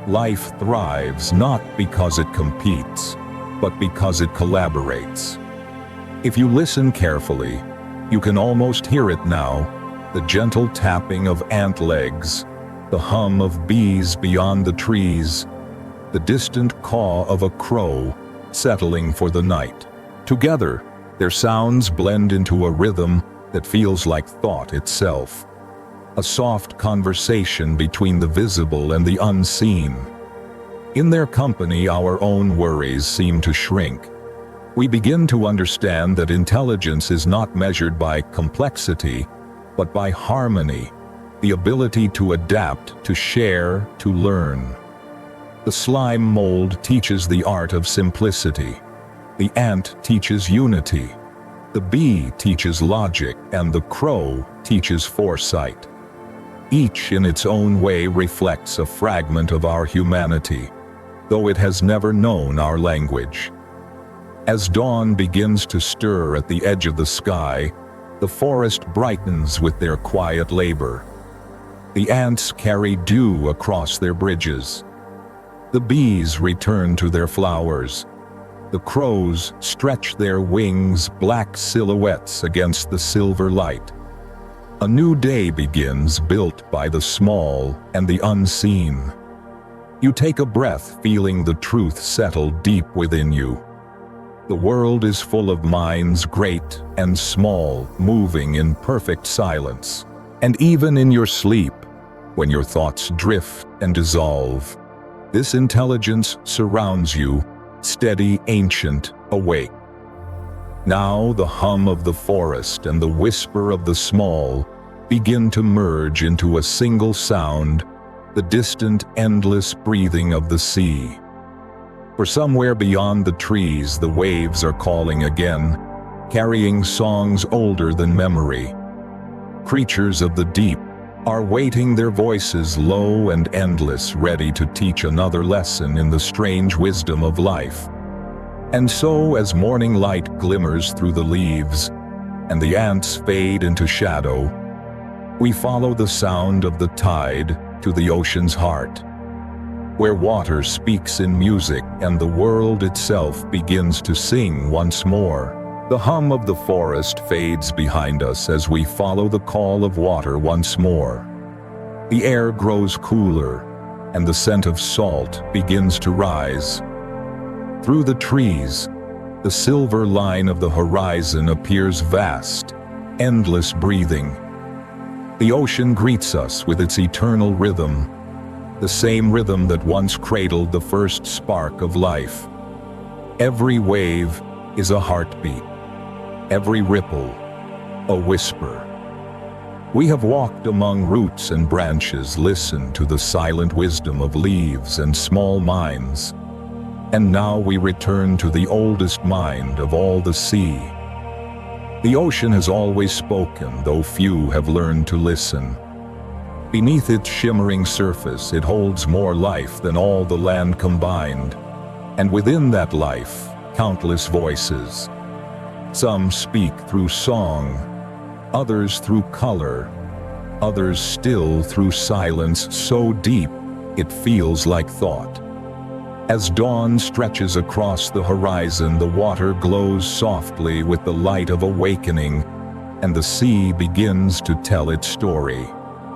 Life thrives not because it competes, but because it collaborates. If you listen carefully, you can almost hear it now, the gentle tapping of ant legs, the hum of bees beyond the trees, the distant caw of a crow settling for the night. Together, their sounds blend into a rhythm that feels like thought itself, a soft conversation between the visible and the unseen. In their company, our own worries seem to shrink. We begin to understand that intelligence is not measured by complexity, but by harmony, the ability to adapt, to share, to learn. The slime mold teaches the art of simplicity. The ant teaches unity. The bee teaches logic, and the crow teaches foresight. Each in its own way reflects a fragment of our humanity, though it has never known our language. As dawn begins to stir at the edge of the sky, the forest brightens with their quiet labor. The ants carry dew across their bridges. The bees return to their flowers. The crows stretch their wings, black silhouettes against the silver light. A new day begins, built by the small and the unseen. You take a breath, feeling the truth settle deep within you. The world is full of minds, great and small, moving in perfect silence. And even in your sleep, when your thoughts drift and dissolve, this intelligence surrounds you, steady, ancient, awake. Now the hum of the forest and the whisper of the small begin to merge into a single sound, the distant, endless breathing of the sea. For somewhere beyond the trees, the waves are calling again, carrying songs older than memory. Creatures of the deep are waiting, their voices low and endless, ready to teach another lesson in the strange wisdom of life. And so, as morning light glimmers through the leaves, and the ants fade into shadow, we follow the sound of the tide to the ocean's heart, where water speaks in music and the world itself begins to sing once more. The hum of the forest fades behind us as we follow the call of water once more. The air grows cooler, and the scent of salt begins to rise. Through the trees, The silver line of the horizon appears vast, endless breathing. The ocean greets us with its eternal rhythm, the same rhythm that once cradled the first spark of life. Every wave is a heartbeat, every ripple a whisper. We have walked among roots and branches, listened to the silent wisdom of leaves and small minds. And now we return to the oldest mind of all, the sea. The ocean has always spoken, though few have learned to listen. Beneath its shimmering surface, it holds more life than all the land combined. And within that life, countless voices. Some speak through song, others through color, others still through silence so deep it feels like thought. As dawn stretches across the horizon, the water glows softly with the light of awakening, and the sea begins to tell its story.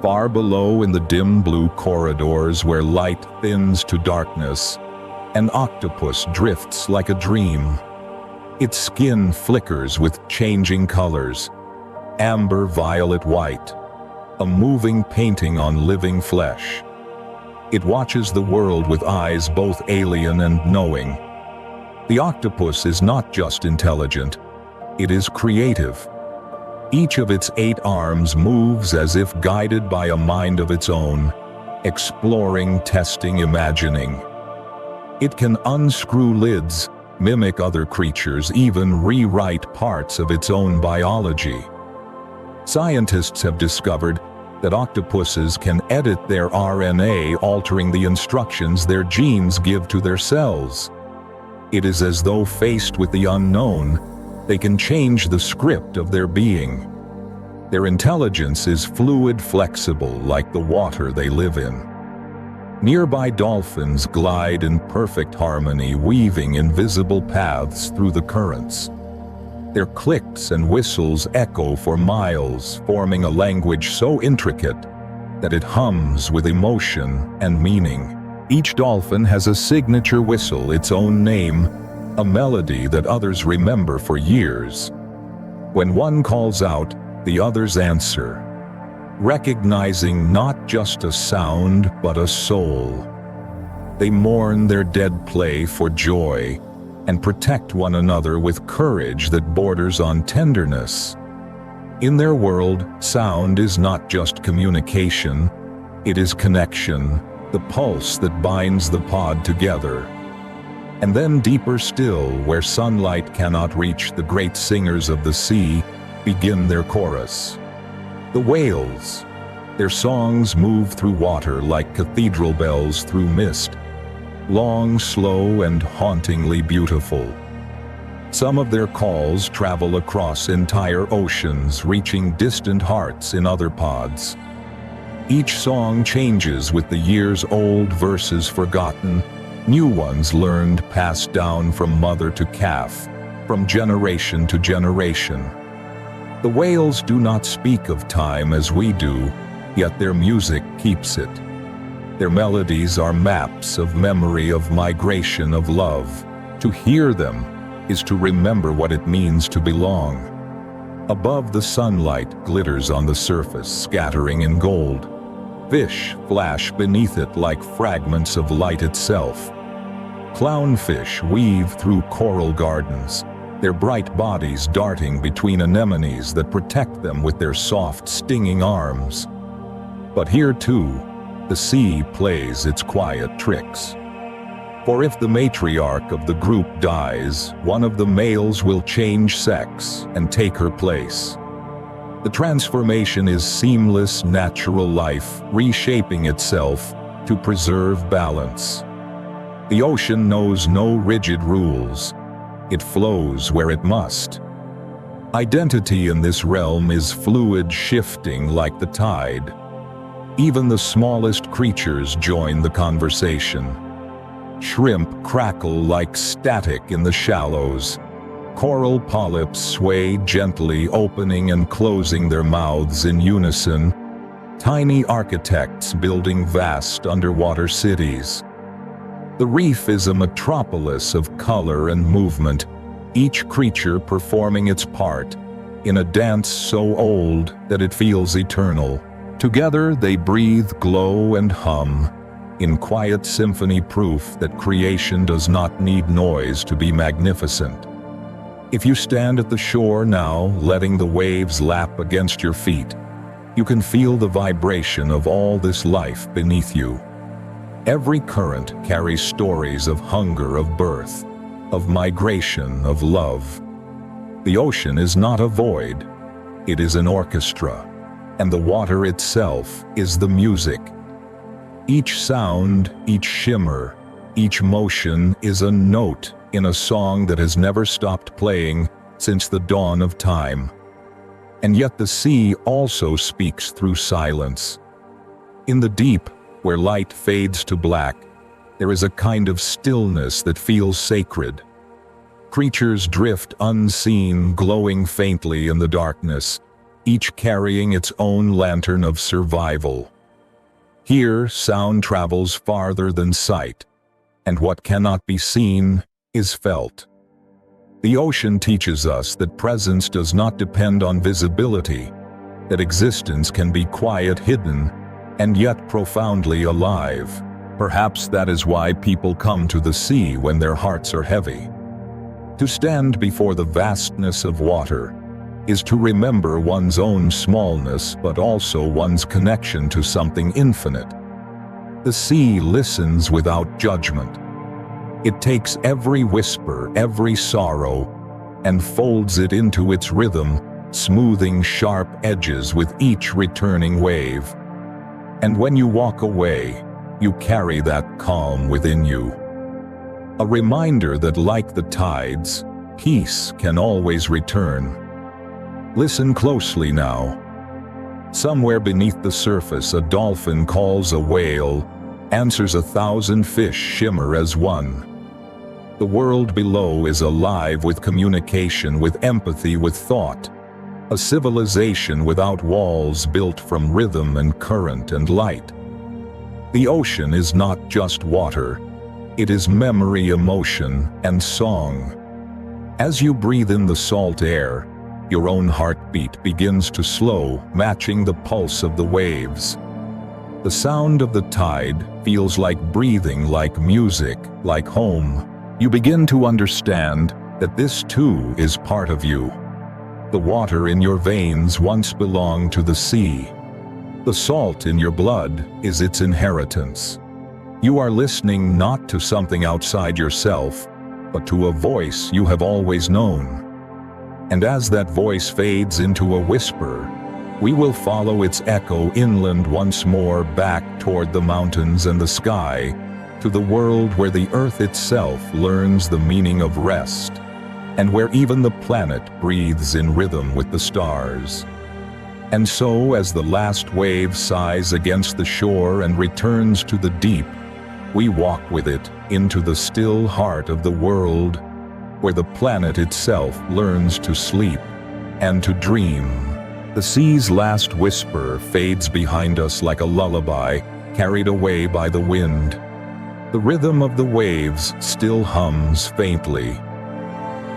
Far below, in the dim blue corridors where light thins to darkness, an octopus drifts like a dream. Its skin flickers with changing colors, amber, violet, white, a moving painting on living flesh. It watches the world with eyes both alien and knowing. The octopus is not just intelligent, it is creative. Each of its 8 arms moves as if guided by a mind of its own, exploring, testing, imagining. It can unscrew lids, mimic other creatures, even rewrite parts of its own biology. Scientists have discovered that octopuses can edit their RNA, altering the instructions their genes give to their cells. It is as though, faced with the unknown, they can change the script of their being. Their intelligence is fluid, flexible, like the water they live in. Nearby dolphins glide in perfect harmony, weaving invisible paths through the currents. Their clicks and whistles echo for miles, forming a language so intricate that it hums with emotion and meaning. Each dolphin has a signature whistle, its own name, a melody that others remember for years. When one calls out, the others answer, recognizing not just a sound but a soul. They mourn their dead prey for joy and protect one another with courage that borders on tenderness. In their world, sound is not just communication, it is connection, the pulse that binds the pod together. And then deeper still, where sunlight cannot reach, the great singers of the sea begin their chorus. The whales. Their songs move through water like cathedral bells through mist, long, slow, and hauntingly beautiful. Some of their calls travel across entire oceans, reaching distant hearts in other pods. Each song changes with the years-old verses forgotten, new ones learned, passed down from mother to calf, from generation to generation. The whales do not speak of time as we do, yet their music keeps it. Their melodies are maps of memory, of migration, of love. To hear them is to remember what it means to belong. Above, the sunlight glitters on the surface, scattering in gold. Fish flash beneath it like fragments of light itself. Clownfish weave through coral gardens, their bright bodies darting between anemones that protect them with their soft, stinging arms. But here too, the sea plays its quiet tricks. For if the matriarch of the group dies, one of the males will change sex and take her place. The transformation is seamless, natural life, reshaping itself to preserve balance. The ocean knows no rigid rules. It flows where it must. Identity in this realm is fluid, shifting like the tide. Even the smallest creatures join the conversation. Shrimp crackle like static in the shallows. Coral polyps sway gently, opening and closing their mouths in unison. Tiny architects building vast underwater cities. The reef is a metropolis of color and movement, each creature performing its part, in a dance so old that it feels eternal. Together they breathe, glow, and hum, in quiet symphony, proof that creation does not need noise to be magnificent. If you stand at the shore now, letting the waves lap against your feet, you can feel the vibration of all this life beneath you. Every current carries stories of hunger, of birth, of migration, of love. The ocean is not a void, it is an orchestra, and the water itself is the music. Each sound, each shimmer, each motion is a note in a song that has never stopped playing since the dawn of time. And yet the sea also speaks through silence. In the deep, where light fades to black, there is a kind of stillness that feels sacred. Creatures drift unseen, glowing faintly in the darkness, each carrying its own lantern of survival. Here, sound travels farther than sight, and what cannot be seen is felt. The ocean teaches us that presence does not depend on visibility, that existence can be quiet, hidden, and yet profoundly alive. Perhaps that is why people come to the sea when their hearts are heavy. To stand before the vastness of water is to remember one's own smallness, but also one's connection to something infinite. The sea listens without judgment. It takes every whisper, every sorrow, and folds it into its rhythm, smoothing sharp edges with each returning wave. And when you walk away, you carry that calm within you. A reminder that, like the tides, peace can always return. Listen closely now. Somewhere beneath the surface, a dolphin calls a whale, answers 1,000 fish shimmer as one. The world below is alive with communication, with empathy, with thought. A civilization without walls, built from rhythm and current and light. The ocean is not just water. It is memory, emotion, and song. As you breathe in the salt air, your own heartbeat begins to slow, matching the pulse of the waves. The sound of the tide feels like breathing, like music, like home. You begin to understand that this too is part of you. The water in your veins once belonged to the sea. The salt in your blood is its inheritance. You are listening not to something outside yourself, but to a voice you have always known. And as that voice fades into a whisper, we will follow its echo inland once more, back toward the mountains and the sky, to the world where the earth itself learns the meaning of rest, and where even the planet breathes in rhythm with the stars. And so, as the last wave sighs against the shore and returns to the deep, we walk with it into the still heart of the world, where the planet itself learns to sleep and to dream. The sea's last whisper fades behind us like a lullaby, carried away by the wind. The rhythm of the waves still hums faintly,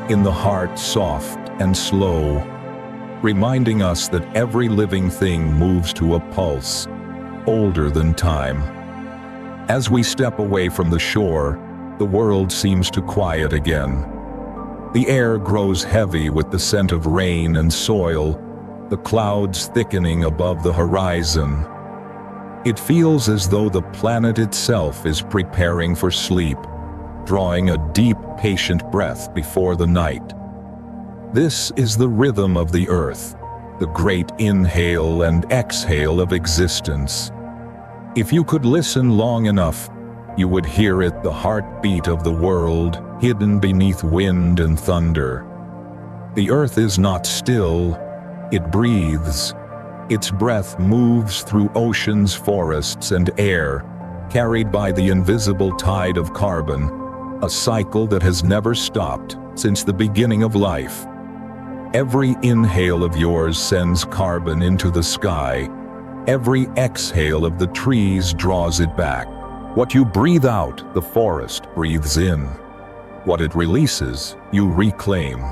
in the heart soft and slow, reminding us that every living thing moves to a pulse, older than time. As we step away from the shore, the world seems to quiet again. The air grows heavy with the scent of rain and soil, the clouds thickening above the horizon. It feels as though the planet itself is preparing for sleep, drawing a deep, patient breath before the night. This is the rhythm of the earth, the great inhale and exhale of existence. If you could listen long enough, you would hear it, the heartbeat of the world, hidden beneath wind and thunder. The earth is not still, it breathes. Its breath moves through oceans, forests, and air, carried by the invisible tide of carbon, a cycle that has never stopped since the beginning of life. Every inhale of yours sends carbon into the sky. Every exhale of the trees draws it back. What you breathe out, the forest breathes in. What it releases, you reclaim.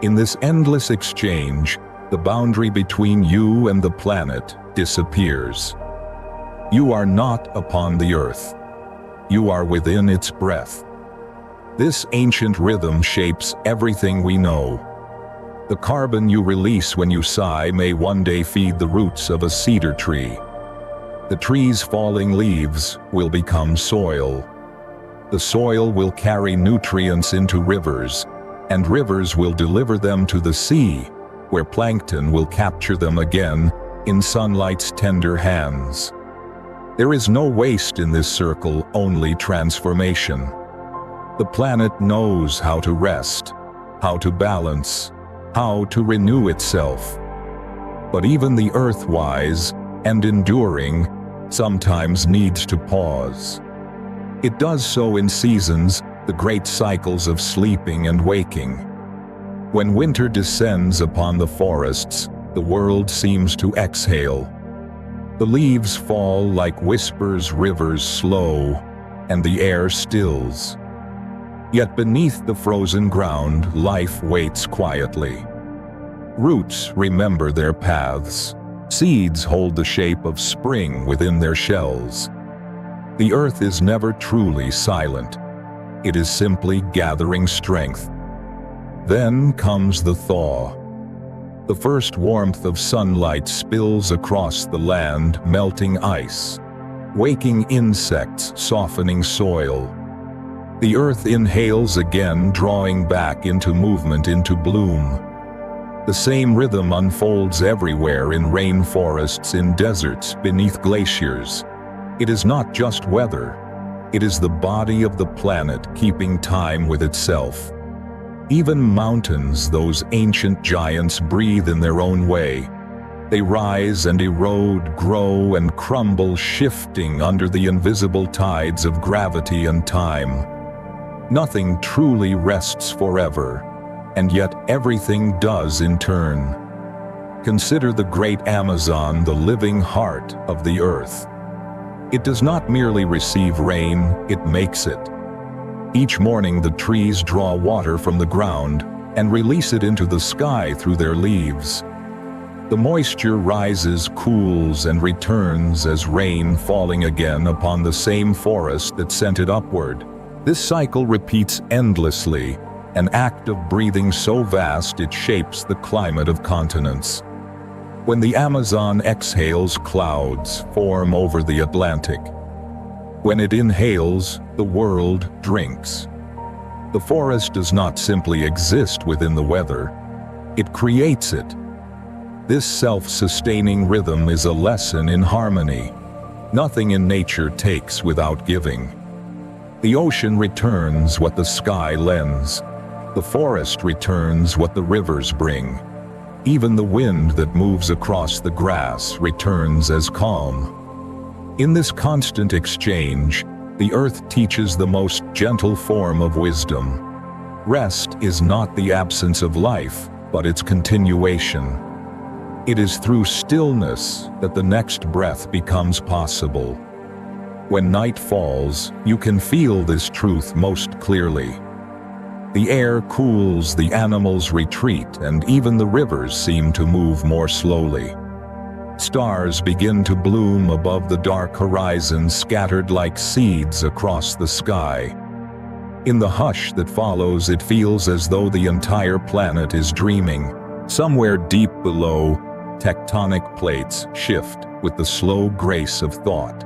In this endless exchange, the boundary between you and the planet disappears. You are not upon the earth. You are within its breath. This ancient rhythm shapes everything we know. The carbon you release when you sigh may one day feed the roots of a cedar tree. The tree's falling leaves will become soil. The soil will carry nutrients into rivers, and rivers will deliver them to the sea, where plankton will capture them again in sunlight's tender hands. There is no waste in this circle, only transformation. The planet knows how to rest, how to balance, how to renew itself. But even the earth wise and enduring sometimes needs to pause. It does so in seasons, the great cycles of sleeping and waking. When winter descends upon the forests, the world seems to exhale. The leaves fall like whispers, rivers slow, and the air stills. Yet beneath the frozen ground, life waits quietly. Roots remember their paths. Seeds hold the shape of spring within their shells. The earth is never truly silent. It is simply gathering strength. Then comes the thaw. The first warmth of sunlight spills across the land, melting ice, waking insects, softening soil. The earth inhales again, drawing back into movement, into bloom. The same rhythm unfolds everywhere, in rainforests, in deserts, beneath glaciers. It is not just weather. It is the body of the planet keeping time with itself. Even mountains, those ancient giants, breathe in their own way. They rise and erode, grow and crumble, shifting under the invisible tides of gravity and time. Nothing truly rests forever, and yet everything does in turn. Consider the great Amazon, the living heart of the earth. It does not merely receive rain, it makes it. Each morning the trees draw water from the ground and release it into the sky through their leaves. The moisture rises, cools, and returns as rain, falling again upon the same forest that sent it upward. This cycle repeats endlessly, an act of breathing so vast it shapes the climate of continents. When the Amazon exhales, clouds form over the Atlantic. When it inhales, the world drinks. The forest does not simply exist within the weather, it creates it. This self-sustaining rhythm is a lesson in harmony. Nothing in nature takes without giving. The ocean returns what the sky lends. The forest returns what the rivers bring. Even the wind that moves across the grass returns as calm. In this constant exchange, the earth teaches the most gentle form of wisdom. Rest is not the absence of life, but its continuation. It is through stillness that the next breath becomes possible. When night falls, you can feel this truth most clearly. The air cools, the animals retreat, and even the rivers seem to move more slowly. Stars begin to bloom above the dark horizon, scattered like seeds across the sky. In the hush that follows, it feels as though the entire planet is dreaming. Somewhere deep below, tectonic plates shift with the slow grace of thought.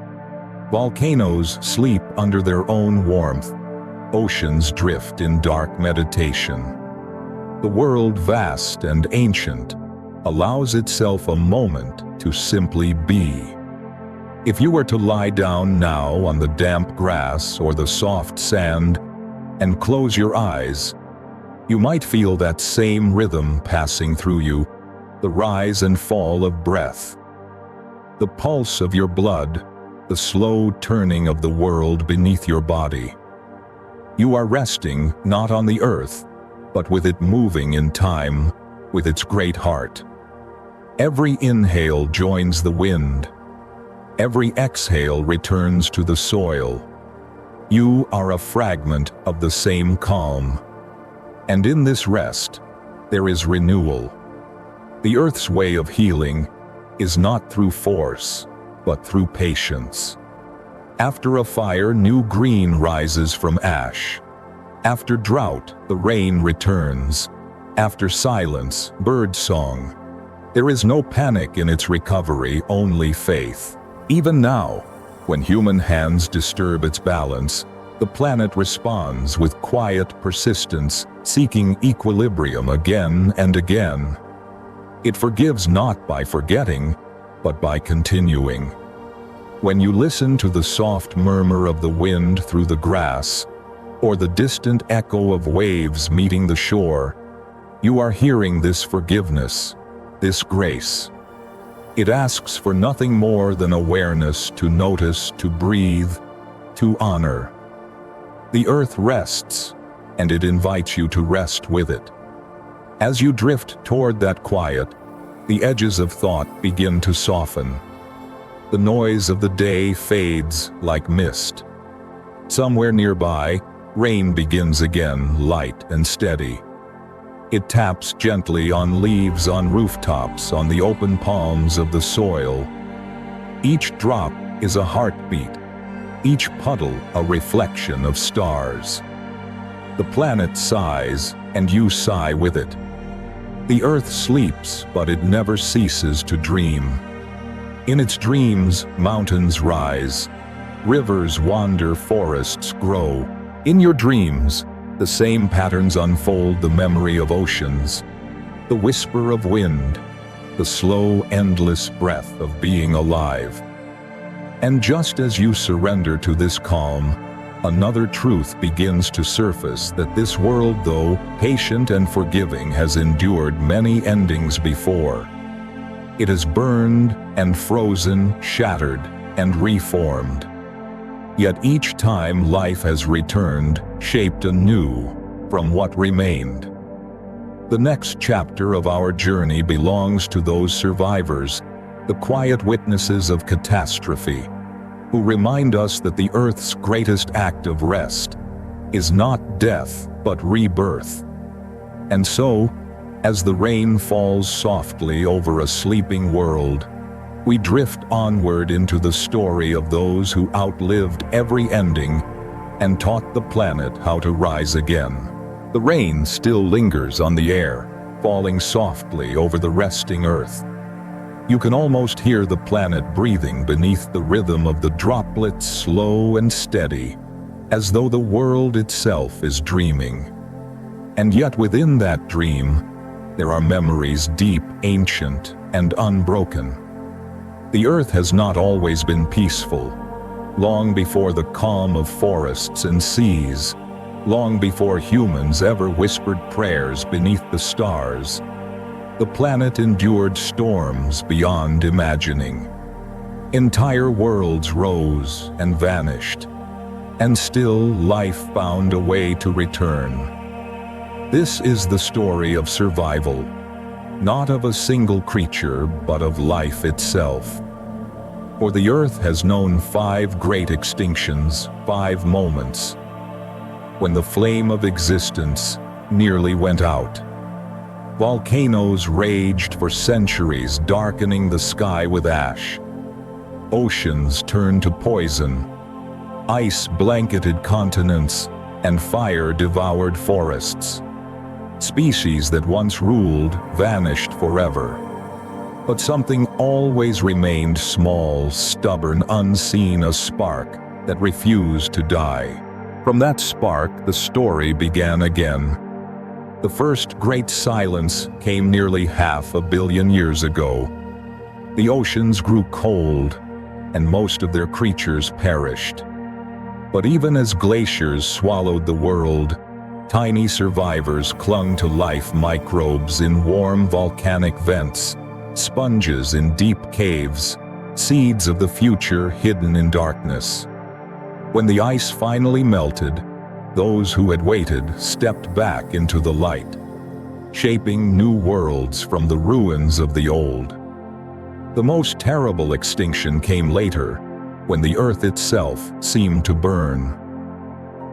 Volcanoes sleep under their own warmth. Oceans drift in dark meditation. The world, vast and ancient, allows itself a moment to simply be. If you were to lie down now on the damp grass or the soft sand and close your eyes, you might feel that same rhythm passing through you, the rise and fall of breath, the pulse of your blood, the slow turning of the world beneath your body. You are resting not on the earth, but with it moving in time, with its great heart. Every inhale joins the wind. Every exhale returns to the soil. You are a fragment of the same calm. And in this rest, there is renewal. The Earth's way of healing is not through force, but through patience. After a fire, new green rises from ash. After drought, the rain returns. After silence, bird song. There is no panic in its recovery, only faith. Even now, when human hands disturb its balance, the planet responds with quiet persistence, seeking equilibrium again and again. It forgives not by forgetting, but by continuing. When you listen to the soft murmur of the wind through the grass, or the distant echo of waves meeting the shore, you are hearing this forgiveness, this grace. It asks for nothing more than awareness to notice, to breathe, to honor. The earth rests, and it invites you to rest with it. As you drift toward that quiet, the edges of thought begin to soften. The noise of the day fades like mist. Somewhere nearby, rain begins again, light and steady. It taps gently on leaves, on rooftops, on the open palms of the soil. Each drop is a heartbeat, each puddle a reflection of stars. The planet sighs, and you sigh with it. The earth sleeps, but it never ceases to dream. In its dreams, mountains rise, rivers wander, forests grow. In your dreams, the same patterns unfold, the memory of oceans, the whisper of wind, the slow, endless breath of being alive. And just as you surrender to this calm, another truth begins to surface, that this world, though patient and forgiving, has endured many endings before. It has burned and frozen, shattered and reformed. Yet each time life has returned, shaped anew from what remained. The next chapter of our journey belongs to those survivors, the quiet witnesses of catastrophe, who remind us that the earth's greatest act of rest is not death, but rebirth. And so, as the rain falls softly over a sleeping world, we drift onward into the story of those who outlived every ending and taught the planet how to rise again. The rain still lingers on the air, falling softly over the resting earth. You can almost hear the planet breathing beneath the rhythm of the droplets, slow and steady, as though the world itself is dreaming. And yet within that dream, there are memories deep, ancient, and unbroken. The earth has not always been peaceful. Long before the calm of forests and seas, long before humans ever whispered prayers beneath the stars, the planet endured storms beyond imagining. Entire worlds rose and vanished, and still life found a way to return. This is the story of survival, not of a single creature, but of life itself. For the earth has known 5 great extinctions, 5 moments, when the flame of existence nearly went out. Volcanoes raged for centuries, darkening the sky with ash. Oceans turned to poison. Ice blanketed continents, and fire devoured forests. Species that once ruled vanished forever. But something always remained, small, stubborn, unseen, a spark that refused to die. From that spark, the story began again. The first great silence came nearly 500 million years ago. The oceans grew cold, and most of their creatures perished. But even as glaciers swallowed the world, tiny survivors clung to life, microbes in warm volcanic vents, sponges in deep caves, seeds of the future hidden in darkness. When the ice finally melted, those who had waited stepped back into the light, shaping new worlds from the ruins of the old. The most terrible extinction came later, when the earth itself seemed to burn.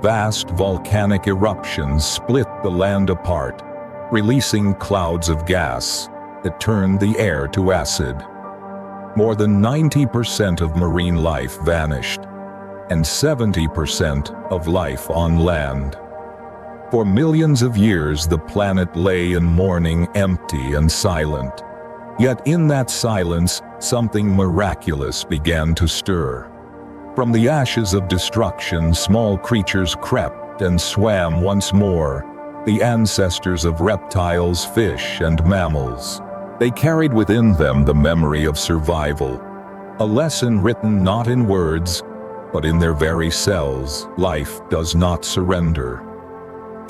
vast volcanic eruptions split the land apart, releasing clouds of gas that turned the air to acid. More than 90% of marine life vanished, and 70% of life on land. For millions of years, the planet lay in mourning, empty and silent. Yet in that silence, something miraculous began to stir. From the ashes of destruction, small creatures crept and swam once more, the ancestors of reptiles, fish, and mammals. They carried within them the memory of survival, a lesson written not in words, but in their very cells. Life does not surrender.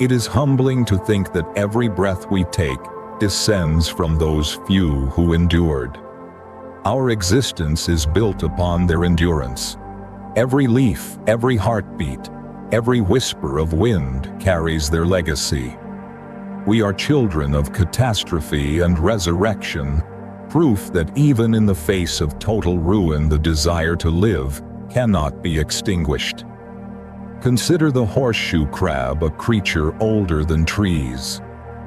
It is humbling to think that every breath we take descends from those few who endured. Our existence is built upon their endurance. Every leaf, every heartbeat, every whisper of wind carries their legacy. We are children of catastrophe and resurrection, proof that even in the face of total ruin, the desire to live cannot be extinguished. Consider the horseshoe crab, a creature older than trees.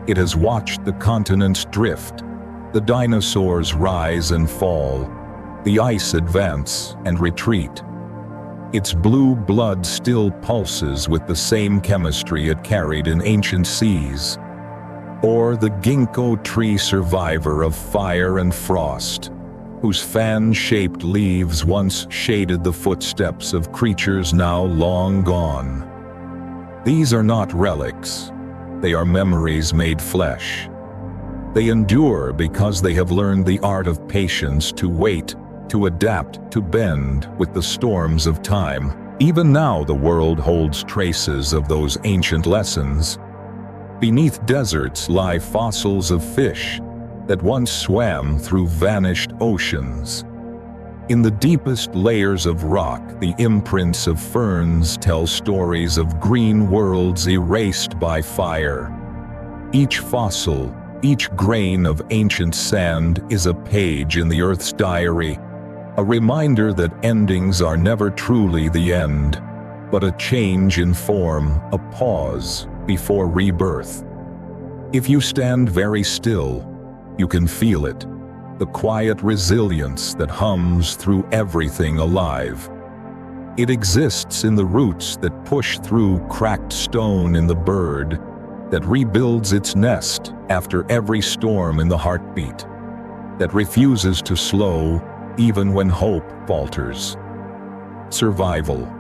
It has watched the continents drift, the dinosaurs rise and fall, the ice advance and retreat. Its blue blood still pulses with the same chemistry it carried in ancient seas. Or the ginkgo tree, survivor of fire and frost, whose fan-shaped leaves once shaded the footsteps of creatures now long gone. These are not relics. They are memories made flesh. They endure because they have learned the art of patience, to wait, to adapt, to bend with the storms of time. Even now the world holds traces of those ancient lessons. Beneath deserts lie fossils of fish that once swam through vanished oceans. In the deepest layers of rock, the imprints of ferns tell stories of green worlds erased by fire. Each fossil, each grain of ancient sand is a page in the Earth's diary, a reminder that endings are never truly the end, but a change in form, a pause before rebirth. If you stand very still, you can feel it, the quiet resilience that hums through everything alive. It exists in the roots that push through cracked stone, in the bird that rebuilds its nest after every storm, in the heartbeat that refuses to slow even when hope falters. Survival,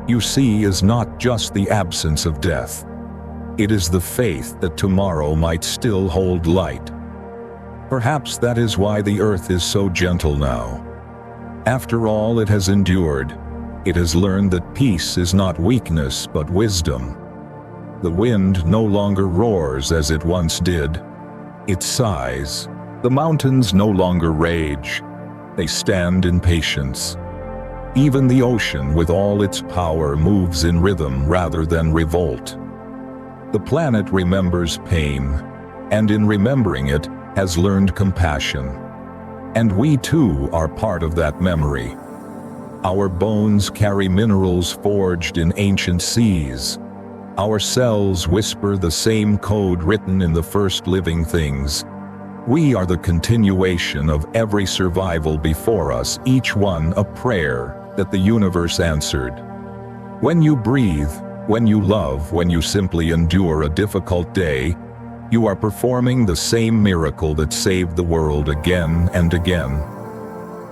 you see, is not just the absence of death. It is the faith that tomorrow might still hold light. Perhaps that is why the earth is so gentle now. After all it has endured, it has learned that peace is not weakness but wisdom. The wind no longer roars as it once did. It sighs. The mountains no longer rage. They stand in patience. Even the ocean, with all its power, moves in rhythm rather than revolt. The planet remembers pain, and in remembering it, has learned compassion. And we too are part of that memory. Our bones carry minerals forged in ancient seas. Our cells whisper the same code written in the first living things. We are the continuation of every survival before us, each one a prayer that the universe answered. When you breathe, when you love, when you simply endure a difficult day, you are performing the same miracle that saved the world again and again.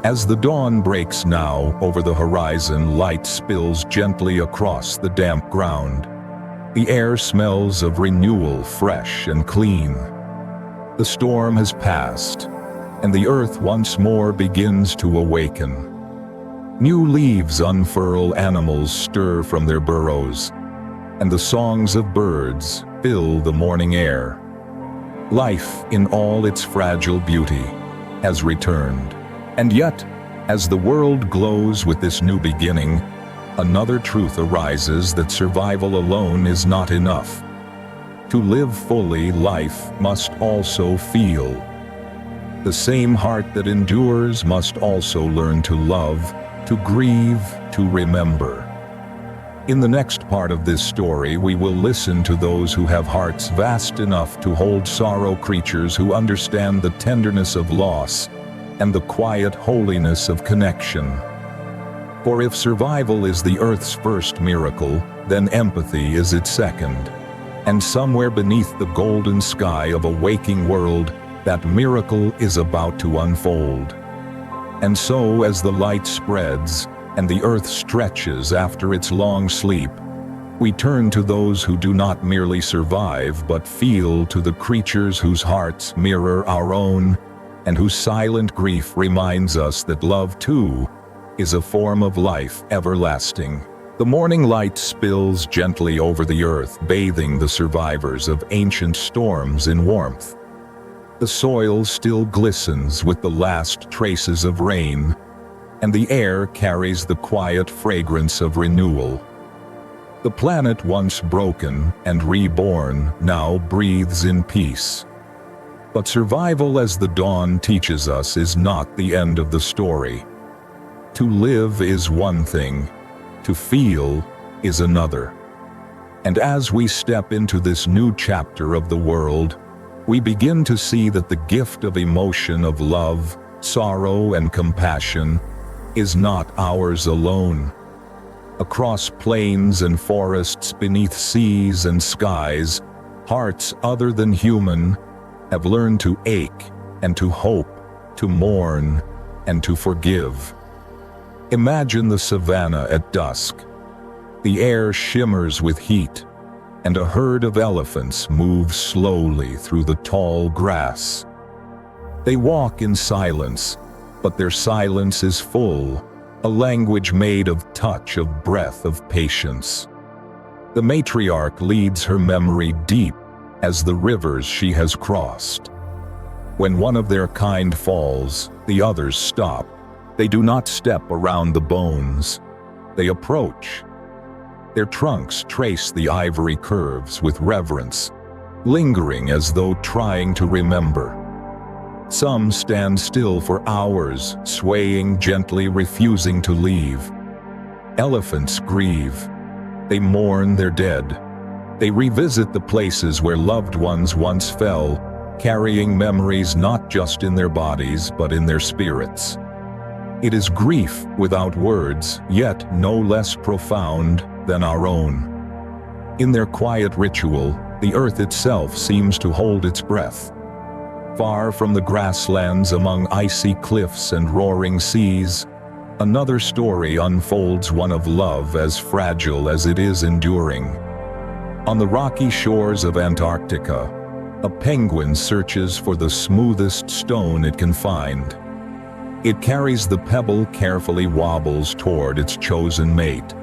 As the dawn breaks now over the horizon, light spills gently across the damp ground. The air smells of renewal, fresh and clean. The storm has passed, and the earth once more begins to awaken. New leaves unfurl, animals stir from their burrows, and the songs of birds fill the morning air. Life, in all its fragile beauty, has returned. And yet, as the world glows with this new beginning, another truth arises, that survival alone is not enough. To live fully, life must also feel. The same heart that endures must also learn to love, to grieve, to remember. In the next part of this story, we will listen to those who have hearts vast enough to hold sorrow, creatures who understand the tenderness of loss and the quiet holiness of connection. For if survival is the Earth's first miracle, then empathy is its second. And somewhere beneath the golden sky of a waking world, that miracle is about to unfold. And so, as the light spreads, and the earth stretches after its long sleep, we turn to those who do not merely survive but feel, to the creatures whose hearts mirror our own, and whose silent grief reminds us that love, too, is a form of life everlasting. The morning light spills gently over the earth, bathing the survivors of ancient storms in warmth. The soil still glistens with the last traces of rain, and the air carries the quiet fragrance of renewal. The planet, once broken and reborn, now breathes in peace. But survival, as the dawn teaches us, is not the end of the story. To live is one thing, to feel is another. And as we step into this new chapter of the world, we begin to see that the gift of emotion, of love, sorrow, and compassion is not ours alone. Across plains and forests, beneath seas and skies, hearts other than human have learned to ache and to hope, to mourn and to forgive. Imagine the savannah at dusk. The air shimmers with heat, and a herd of elephants moves slowly through the tall grass. They walk in silence, but their silence is full, a language made of touch, of breath, of patience. The matriarch leads her memory deep as the rivers she has crossed. When one of their kind falls, the others stop. They do not step around the bones. They approach. Their trunks trace the ivory curves with reverence, lingering as though trying to remember. Some stand still for hours, swaying gently, refusing to leave. Elephants grieve. They mourn their dead. They revisit the places where loved ones once fell, carrying memories not just in their bodies but in their spirits. It is grief without words, yet no less profound than our own. In their quiet ritual, the earth itself seems to hold its breath. Far from the grasslands, among icy cliffs and roaring seas, another story unfolds, one of love as fragile as it is enduring. On the rocky shores of Antarctica, a penguin searches for the smoothest stone it can find. It carries the pebble, carefully wobbles toward its chosen mate,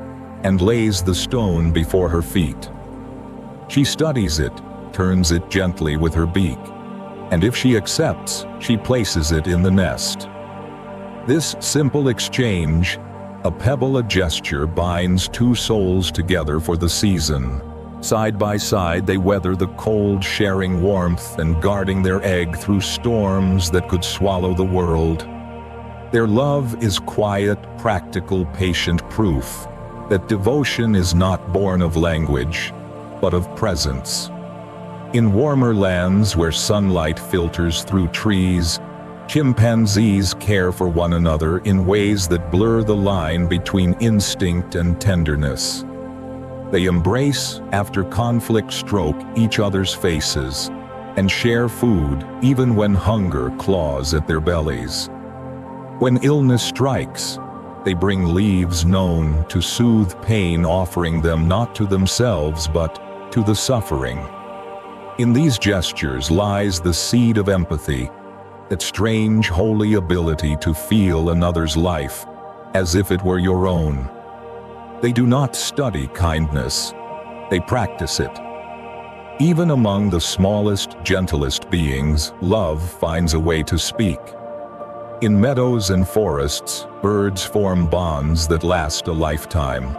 and lays the stone before her feet. She studies it, turns it gently with her beak, and if she accepts, she places it in the nest. This simple exchange, a pebble, a gesture, binds two souls together for the season. Side by side they weather the cold, sharing warmth and guarding their egg through storms that could swallow the world. Their love is quiet, practical, patient proof that devotion is not born of language, but of presence. In warmer lands where sunlight filters through trees, chimpanzees care for one another in ways that blur the line between instinct and tenderness. They embrace, after conflict, stroke each other's faces, and share food even when hunger claws at their bellies. When illness strikes, they bring leaves known to soothe pain, offering them not to themselves but to the suffering. In these gestures lies the seed of empathy, that strange, holy ability to feel another's life as if it were your own. They do not study kindness, they practice it. Even among the smallest, gentlest beings, love finds a way to speak. In meadows and forests, birds form bonds that last a lifetime.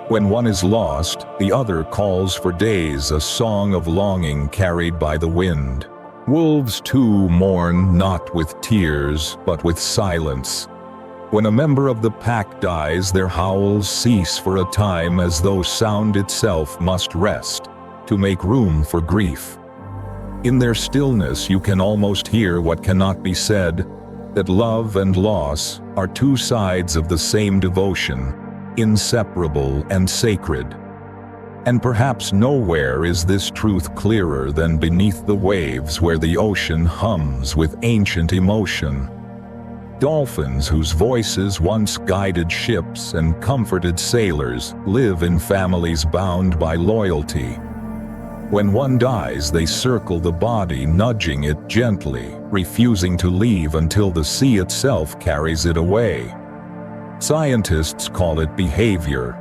When one is lost, the other calls for days, a song of longing carried by the wind. Wolves too mourn, not with tears, but with silence. When a member of the pack dies, their howls cease for a time, as though sound itself must rest to make room for grief. In their stillness you can almost hear what cannot be said, that love and loss are two sides of the same devotion, inseparable and sacred. And perhaps nowhere is this truth clearer than beneath the waves, where the ocean hums with ancient emotion. Dolphins, whose voices once guided ships and comforted sailors, live in families bound by loyalty. When one dies, they circle the body, nudging it gently, refusing to leave until the sea itself carries it away. Scientists call it behavior.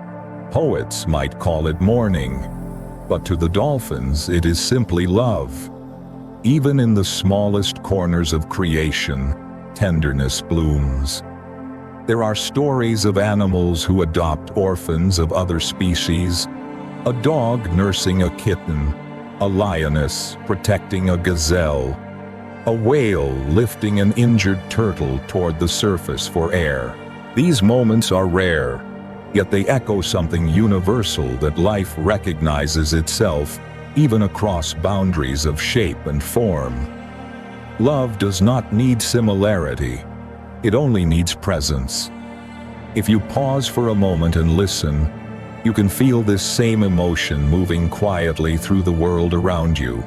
Poets might call it mourning. But to the dolphins, it is simply love. Even in the smallest corners of creation, tenderness blooms. There are stories of animals who adopt orphans of other species, a dog nursing a kitten, a lioness protecting a gazelle, a whale lifting an injured turtle toward the surface for air. These moments are rare, yet they echo something universal, that life recognizes itself even across boundaries of shape and form. Love does not need similarity, it only needs presence. If you pause for a moment and listen, you can feel this same emotion moving quietly through the world around you.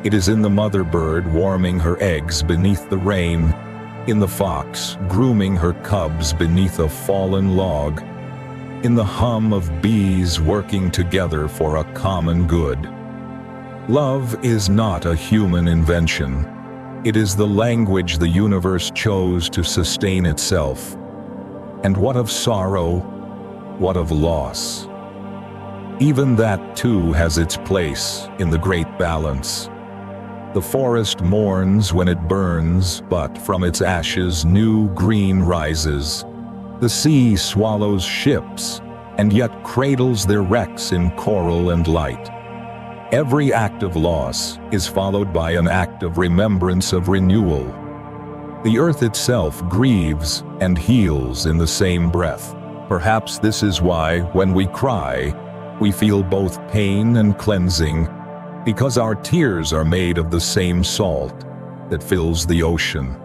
It is in the mother bird warming her eggs beneath the rain, in the fox grooming her cubs beneath a fallen log, in the hum of bees working together for a common good. Love is not a human invention. It is the language the universe chose to sustain itself. And what of sorrow? What of loss? Even that too has its place in the great balance. The forest mourns when it burns, but from its ashes new green rises. The sea swallows ships, and yet cradles their wrecks in coral and light. Every act of loss is followed by an act of remembrance, of renewal. The earth itself grieves and heals in the same breath. Perhaps this is why, when we cry, we feel both pain and cleansing, because our tears are made of the same salt that fills the ocean.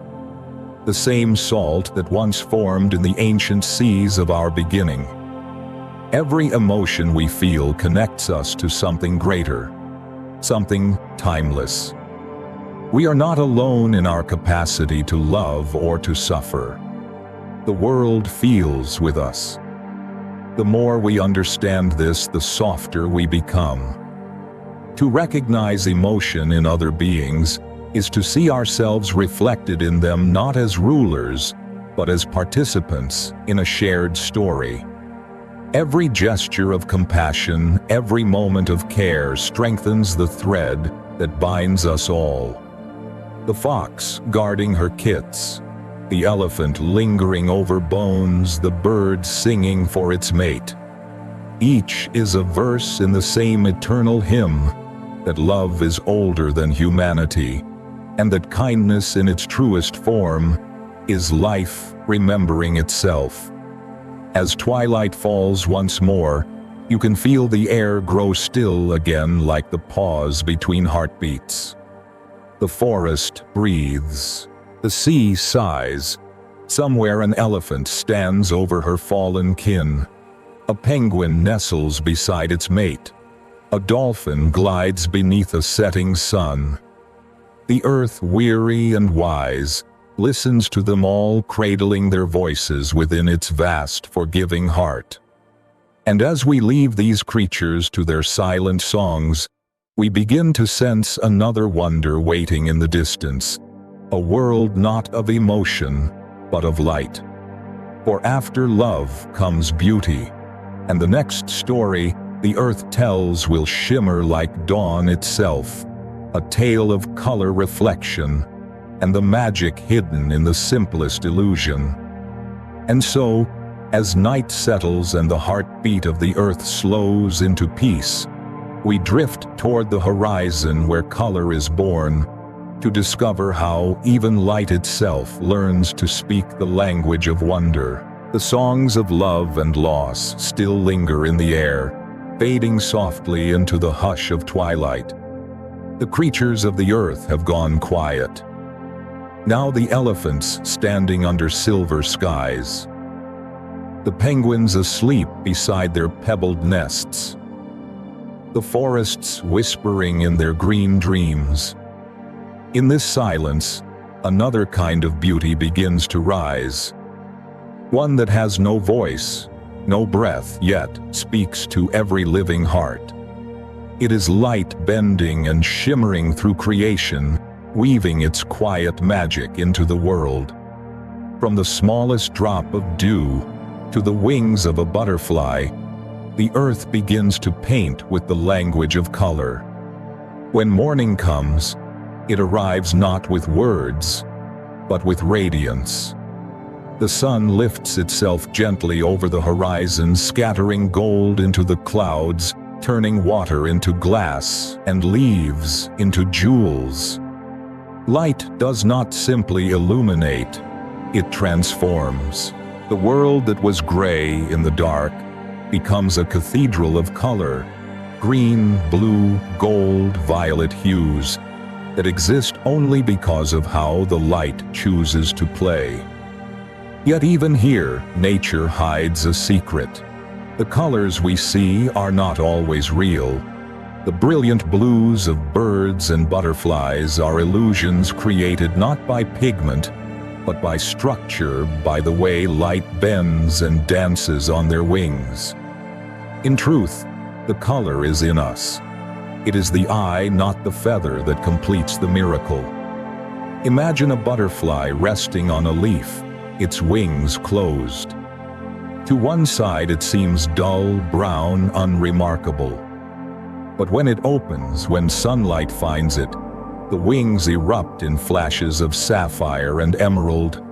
The same salt that once formed in the ancient seas of our beginning. Every emotion we feel connects us to something greater, something timeless. We are not alone in our capacity to love or to suffer. The world feels with us. The more we understand this, the softer we become. To recognize emotion in other beings is to see ourselves reflected in them, not as rulers, but as participants in a shared story. Every gesture of compassion, every moment of care strengthens the thread that binds us all. The fox guarding her kits, the elephant lingering over bones, the bird singing for its mate. Each is a verse in the same eternal hymn, that love is older than humanity, and that kindness in its truest form is life remembering itself. As twilight falls once more, you can feel the air grow still again, like the pause between heartbeats. The forest breathes. The sea sighs. Somewhere an elephant stands over her fallen kin. A penguin nestles beside its mate. A dolphin glides beneath a setting sun. The earth, weary and wise, listens to them all, cradling their voices within its vast, forgiving heart. And as we leave these creatures to their silent songs, we begin to sense another wonder waiting in the distance, a world not of emotion, but of light. For after love comes beauty, and the next story the earth tells will shimmer like dawn itself, a tale of color, reflection, and the magic hidden in the simplest illusion. And so, as night settles and the heartbeat of the earth slows into peace, we drift toward the horizon where color is born, to discover how even light itself learns to speak the language of wonder. The songs of love and loss still linger in the air, fading softly into the hush of twilight. The creatures of the earth have gone quiet. Now the elephants standing under silver skies. The penguins asleep beside their pebbled nests. The forests whispering in their green dreams. In this silence, another kind of beauty begins to rise. One that has no voice, no breath, yet speaks to every living heart. It is light bending and shimmering through creation, weaving its quiet magic into the world. From the smallest drop of dew to the wings of a butterfly, the earth begins to paint with the language of color. When morning comes, it arrives not with words, but with radiance. The sun lifts itself gently over the horizon, scattering gold into the clouds, turning water into glass and leaves into jewels. Light does not simply illuminate, it transforms. The world that was gray in the dark becomes a cathedral of color, green, blue, gold, violet hues that exist only because of how the light chooses to play. Yet even here, nature hides a secret. The colors we see are not always real. The brilliant blues of birds and butterflies are illusions created not by pigment, but by structure, by the way light bends and dances on their wings. In truth, the color is in us. It is the eye, not the feather, that completes the miracle. Imagine a butterfly resting on a leaf, its wings closed. To one side it seems dull, brown, unremarkable. But when it opens, when sunlight finds it, the wings erupt in flashes of sapphire and emerald.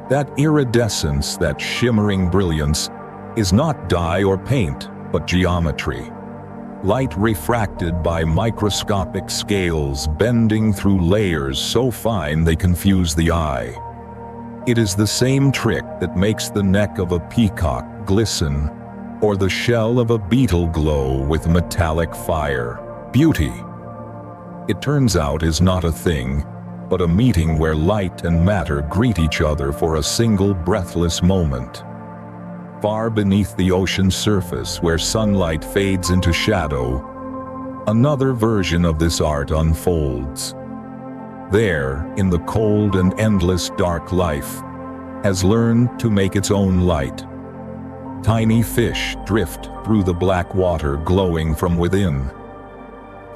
That iridescence, that shimmering brilliance, is not dye or paint, but geometry. Light refracted by microscopic scales, bending through layers so fine they confuse the eye. It is the same trick that makes the neck of a peacock glisten, or the shell of a beetle glow with metallic fire. Beauty, it turns out, is not a thing, but a meeting where light and matter greet each other for a single breathless moment. Far beneath the ocean's surface, where sunlight fades into shadow, another version of this art unfolds. There, in the cold and endless dark, life has learned to make its own light. Tiny fish drift through the black water, glowing from within.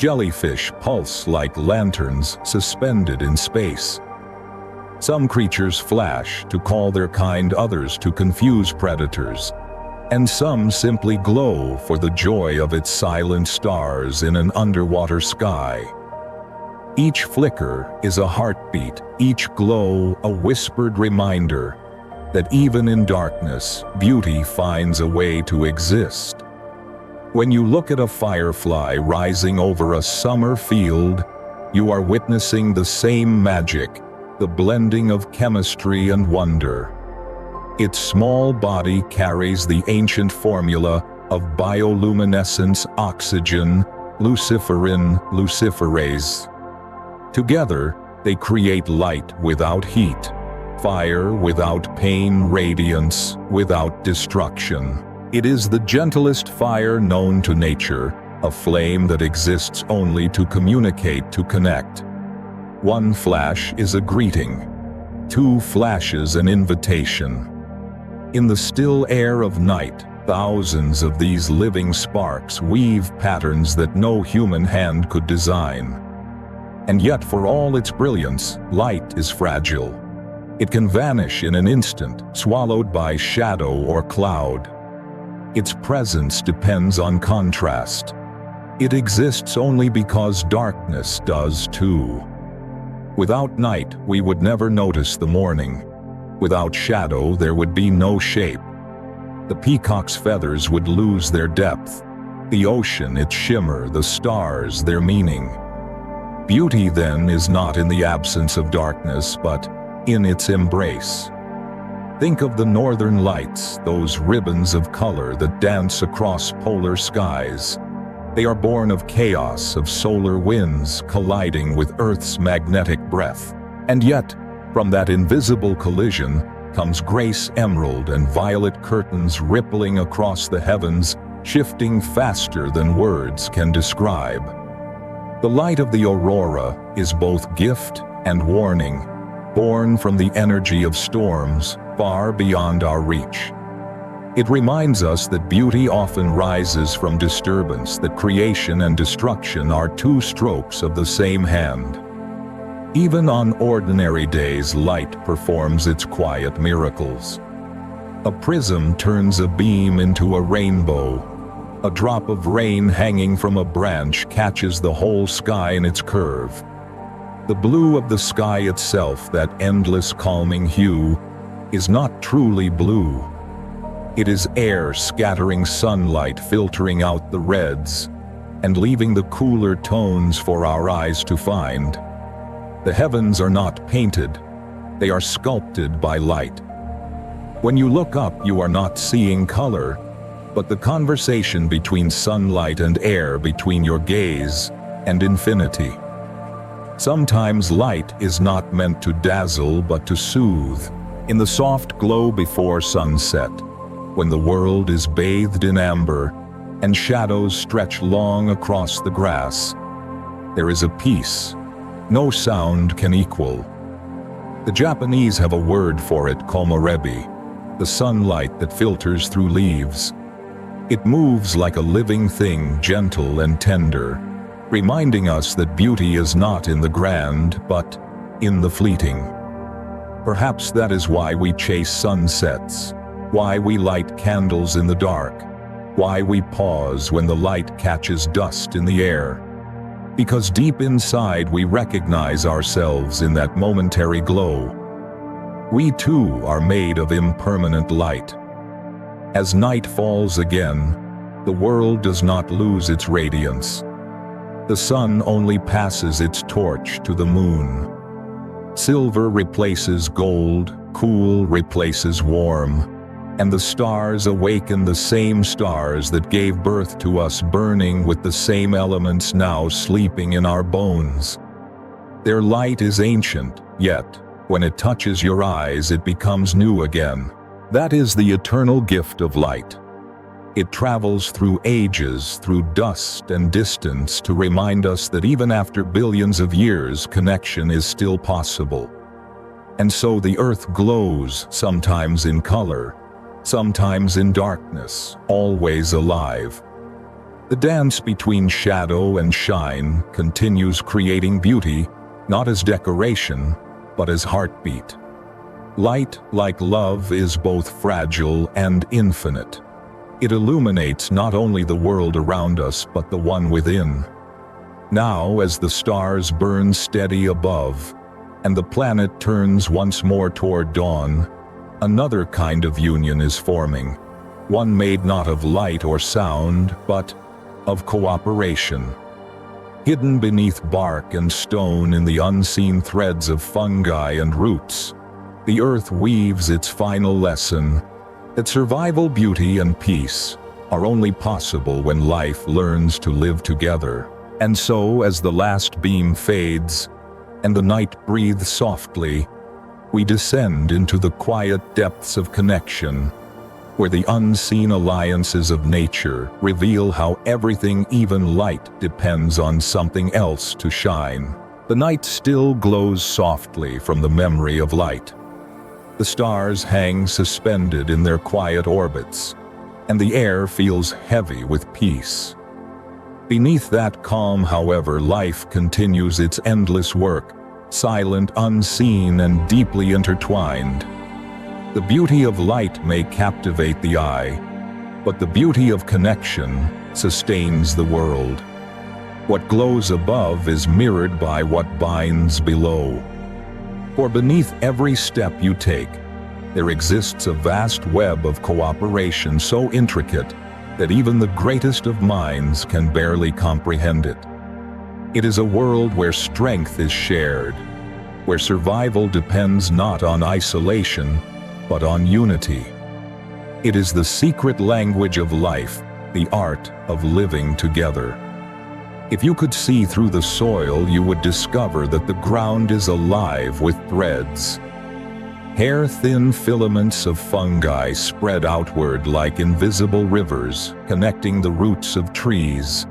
Jellyfish pulse like lanterns suspended in space. Some creatures flash to call their kind, others to confuse predators, and some simply glow for the joy of its silent stars in an underwater sky. Each flicker is a heartbeat, each glow a whispered reminder that even in darkness, beauty finds a way to exist. When you look at a firefly rising over a summer field, you are witnessing the same magic, the blending of chemistry and wonder. Its small body carries the ancient formula of bioluminescence, oxygen, luciferin, luciferase. Together, they create light without heat, fire without pain, radiance without destruction. It is the gentlest fire known to nature, a flame that exists only to communicate, to connect. One flash is a greeting, two flashes an invitation. In the still air of night, thousands of these living sparks weave patterns that no human hand could design. And yet, for all its brilliance, light is fragile. It can vanish in an instant, swallowed by shadow or cloud. Its presence depends on contrast. It exists only because darkness does too. Without night, we would never notice the morning. Without shadow, there would be no shape. The peacock's feathers would lose their depth, the ocean its shimmer, the stars their meaning. Beauty, then, is not in the absence of darkness, but in its embrace. Think of the northern lights, those ribbons of color that dance across polar skies. They are born of chaos of solar winds colliding with Earth's magnetic breath. And yet, from that invisible collision comes grace emerald and violet curtains rippling across the heavens, shifting faster than words can describe. The light of the aurora is both gift and warning, born from the energy of storms far beyond our reach. It reminds us that beauty often rises from disturbance, that creation and destruction are two strokes of the same hand. Even on ordinary days, light performs its quiet miracles. A prism turns a beam into a rainbow. A drop of rain hanging from a branch catches the whole sky in its curve. The blue of the sky itself, that endless calming hue, is not truly blue. It is air scattering sunlight, filtering out the reds, and leaving the cooler tones for our eyes to find. The heavens are not painted, they are sculpted by light. When you look up, you are not seeing color, but the conversation between sunlight and air, between your gaze and infinity. Sometimes light is not meant to dazzle but to soothe. In the soft glow before sunset, when the world is bathed in amber and shadows stretch long across the grass, there is a peace no sound can equal. The Japanese have a word for it, komorebi, the sunlight that filters through leaves. It moves like a living thing, gentle and tender, reminding us that beauty is not in the grand, but in the fleeting. Perhaps that is why we chase sunsets, why we light candles in the dark, why we pause when the light catches dust in the air. Because deep inside we recognize ourselves in that momentary glow. We too are made of impermanent light. As night falls again, the world does not lose its radiance. The sun only passes its torch to the moon. Silver replaces gold, cool replaces warm, and the stars awaken, the same stars that gave birth to us, burning with the same elements now sleeping in our bones. Their light is ancient, yet, when it touches your eyes, it becomes new again. That is the eternal gift of light. It travels through ages, through dust and distance, to remind us that even after billions of years, connection is still possible. And so the earth glows, sometimes in color, sometimes in darkness, always alive. The dance between shadow and shine continues, creating beauty, not as decoration, but as heartbeat. Light, like love, is both fragile and infinite. It illuminates not only the world around us, but the one within. Now, as the stars burn steady above, and the planet turns once more toward dawn, another kind of union is forming, one made not of light or sound, but of cooperation. Hidden beneath bark and stone, in the unseen threads of fungi and roots, the earth weaves its final lesson, that survival, beauty, and peace are only possible when life learns to live together. And so, as the last beam fades, and the night breathes softly, we descend into the quiet depths of connection, where the unseen alliances of nature reveal how everything, even light, depends on something else to shine. The night still glows softly from the memory of light. The stars hang suspended in their quiet orbits, and the air feels heavy with peace. Beneath that calm, however, life continues its endless work, silent, unseen, and deeply intertwined. The beauty of light may captivate the eye, but the beauty of connection sustains the world. What glows above is mirrored by what binds below. For beneath every step you take, there exists a vast web of cooperation so intricate that even the greatest of minds can barely comprehend it. It is a world where strength is shared, where survival depends not on isolation, but on unity. It is the secret language of life, the art of living together. If you could see through the soil, you would discover that the ground is alive with threads. Hair-thin filaments of fungi spread outward like invisible rivers, connecting the roots of trees.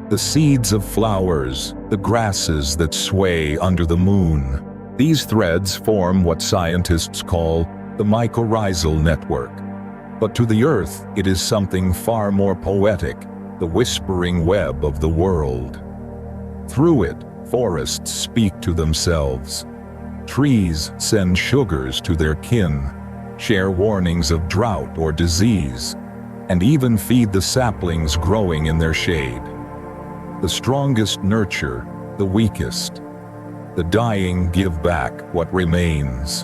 The seeds of flowers, the grasses that sway under the moon. These threads form what scientists call the mycorrhizal network. But to the earth, it is something far more poetic, the whispering web of the world. Through it, forests speak to themselves. Trees send sugars to their kin, share warnings of drought or disease, and even feed the saplings growing in their shade. The strongest nurture the weakest. The dying give back what remains.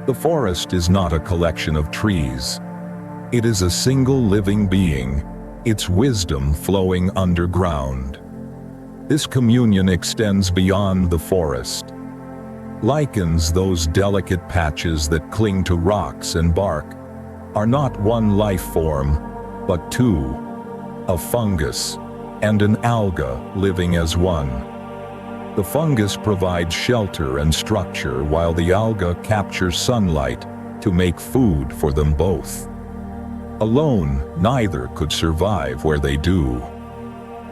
The forest is not a collection of trees. It is a single living being, its wisdom flowing underground. This communion extends beyond the forest. Lichens, those delicate patches that cling to rocks and bark, are not one life form, but two, a fungus and an alga living as one. The fungus provides shelter and structure, while the alga captures sunlight to make food for them both. Alone, neither could survive where they do.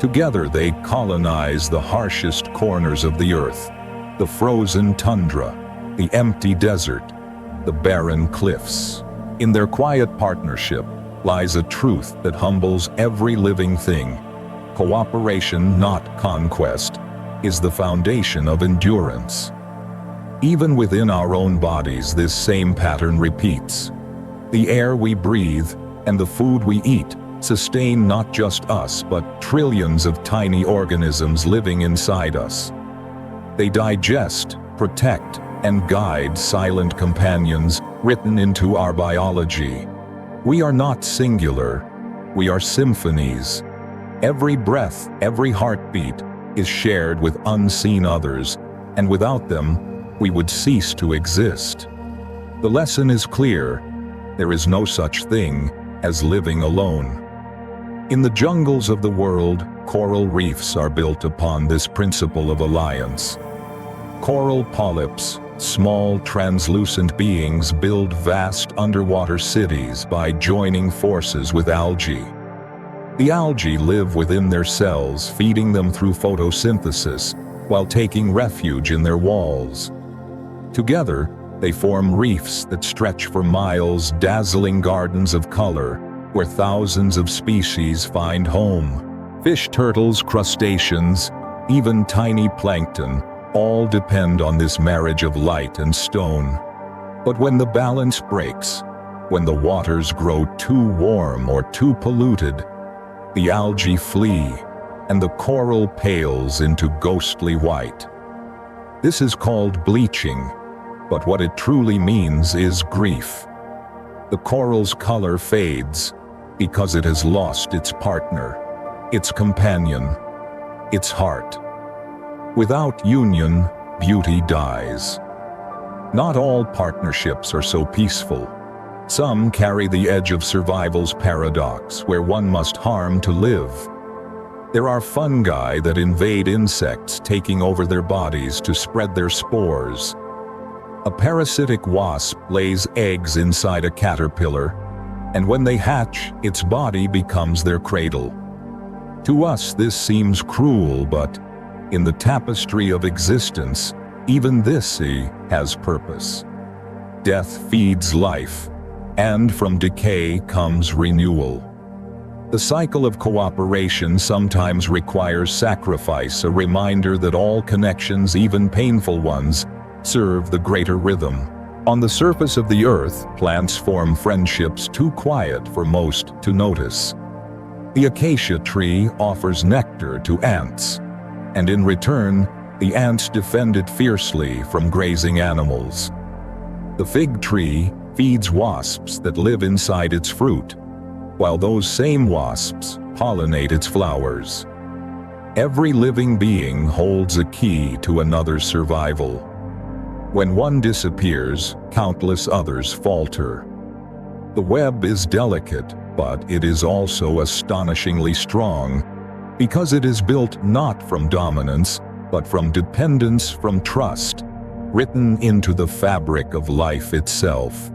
Together they colonize the harshest corners of the earth, the frozen tundra, the empty desert, the barren cliffs. In their quiet partnership lies a truth that humbles every living thing. Cooperation, not conquest, is the foundation of endurance. Even within our own bodies, this same pattern repeats. The air we breathe and the food we eat sustain not just us, but trillions of tiny organisms living inside us. They digest, protect, and guide, silent companions written into our biology. We are not singular, we are symphonies. Every breath, every heartbeat is shared with unseen others, and without them, we would cease to exist. The lesson is clear: there is no such thing as living alone. In the jungles of the world, coral reefs are built upon this principle of alliance. Coral polyps, small translucent beings, build vast underwater cities by joining forces with algae. The algae live within their cells, feeding them through photosynthesis, while taking refuge in their walls. Together, they form reefs that stretch for miles, dazzling gardens of color, where thousands of species find home. Fish, turtles, crustaceans, even tiny plankton, all depend on this marriage of light and stone. But when the balance breaks, when the waters grow too warm or too polluted, the algae flee, and the coral pales into ghostly white. This is called bleaching, but what it truly means is grief. The coral's color fades because it has lost its partner, its companion, its heart. Without union, beauty dies. Not all partnerships are so peaceful. Some carry the edge of survival's paradox, where one must harm to live. There are fungi that invade insects, taking over their bodies to spread their spores. A parasitic wasp lays eggs inside a caterpillar, and when they hatch, its body becomes their cradle. To us, this seems cruel, but in the tapestry of existence, even this has purpose. Death feeds life, and from decay comes renewal. The cycle of cooperation sometimes requires sacrifice, a reminder that all connections, even painful ones, serve the greater rhythm. On the surface of the earth, plants form friendships too quiet for most to notice. The acacia tree offers nectar to ants, and in return, the ants defend it fiercely from grazing animals. The fig tree feeds wasps that live inside its fruit, while those same wasps pollinate its flowers. Every living being holds a key to another's survival. When one disappears, countless others falter. The web is delicate, but it is also astonishingly strong, because it is built not from dominance, but from dependence, from trust, written into the fabric of life itself.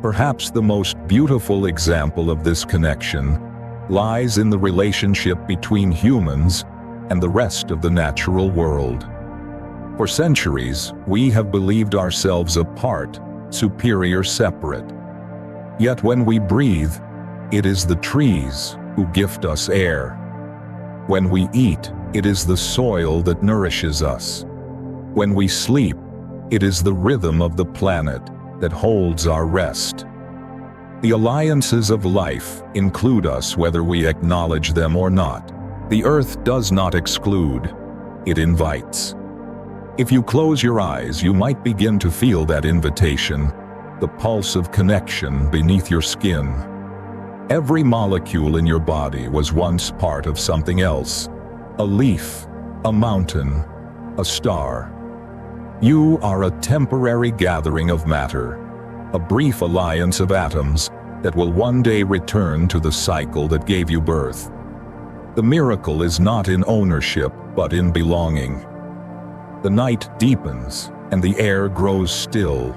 Perhaps the most beautiful example of this connection lies in the relationship between humans and the rest of the natural world. For centuries, we have believed ourselves apart, superior, separate. Yet when we breathe, it is the trees who gift us air. When we eat, it is the soil that nourishes us. When we sleep, it is the rhythm of the planet that holds our rest. The alliances of life include us whether we acknowledge them or not. The earth does not exclude, it invites. If you close your eyes, you might begin to feel that invitation, the pulse of connection beneath your skin. Every molecule in your body was once part of something else. A leaf, a mountain, a star. You are a temporary gathering of matter, a brief alliance of atoms that will one day return to the cycle that gave you birth. The miracle is not in ownership, but in belonging. The night deepens, and the air grows still.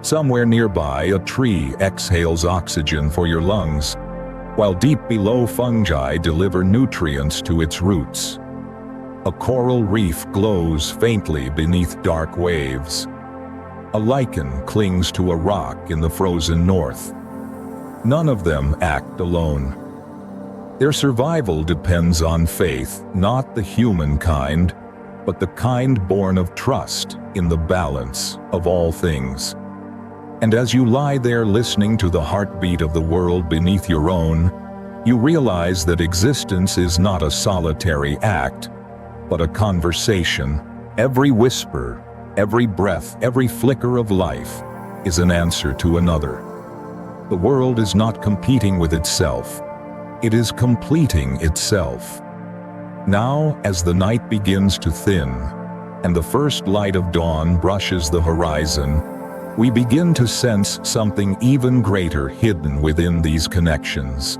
Somewhere nearby, a tree exhales oxygen for your lungs, while deep below, fungi deliver nutrients to its roots. A coral reef glows faintly beneath dark waves. A lichen clings to a rock in the frozen north. None of them act alone. Their survival depends on faith, not the human kind, but the kind born of trust in the balance of all things. And as you lie there listening to the heartbeat of the world beneath your own, you realize that existence is not a solitary act, but a conversation. Every whisper, every breath, every flicker of life is an answer to another. The world is not competing with itself. It is completing itself. Now, as the night begins to thin, and the first light of dawn brushes the horizon, we begin to sense something even greater hidden within these connections.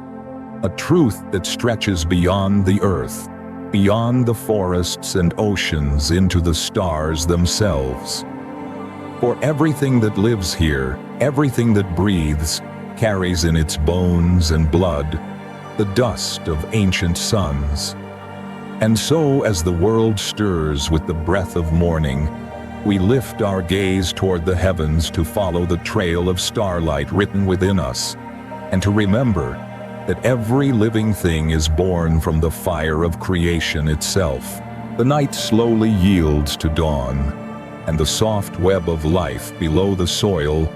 A truth that stretches beyond the earth, beyond the forests and oceans into the stars themselves. For everything that lives here, everything that breathes, carries in its bones and blood the dust of ancient suns. And so, as the world stirs with the breath of morning, we lift our gaze toward the heavens to follow the trail of starlight written within us, and to remember that every living thing is born from the fire of creation itself. The night slowly yields to dawn, and the soft web of life below the soil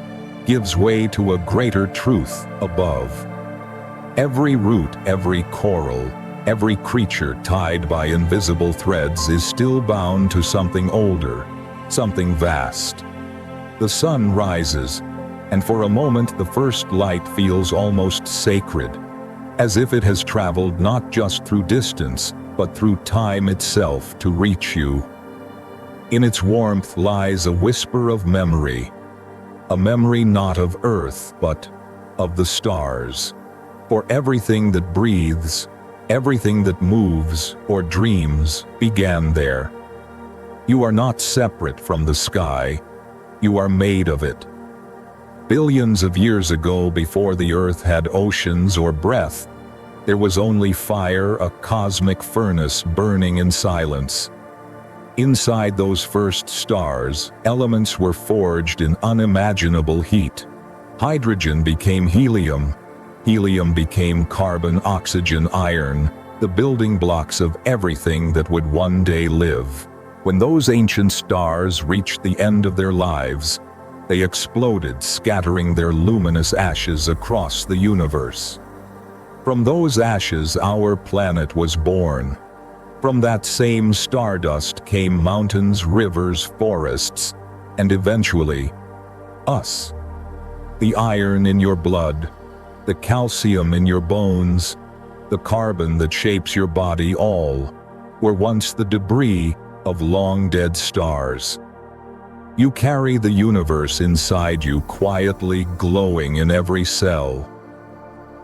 gives way to a greater truth above. Every root, every coral, every creature tied by invisible threads is still bound to something older, something vast. The sun rises, and for a moment the first light feels almost sacred, as if it has traveled not just through distance, but through time itself to reach you. In its warmth lies a whisper of memory, a memory not of earth, but of the stars. For everything that breathes, everything that moves or dreams began there. You are not separate from the sky, you are made of it. Billions of years ago, before the earth had oceans or breath, there was only fire, a cosmic furnace burning in silence. Inside those first stars, elements were forged in unimaginable heat. Hydrogen became helium, helium became carbon, oxygen, iron, the building blocks of everything that would one day live. When those ancient stars reached the end of their lives, they exploded, scattering their luminous ashes across the universe. From those ashes, our planet was born. From that same stardust came mountains, rivers, forests, and eventually, us. The iron in your blood, the calcium in your bones, the carbon that shapes your body, all were once the debris of long-dead stars. You carry the universe inside you, quietly glowing in every cell.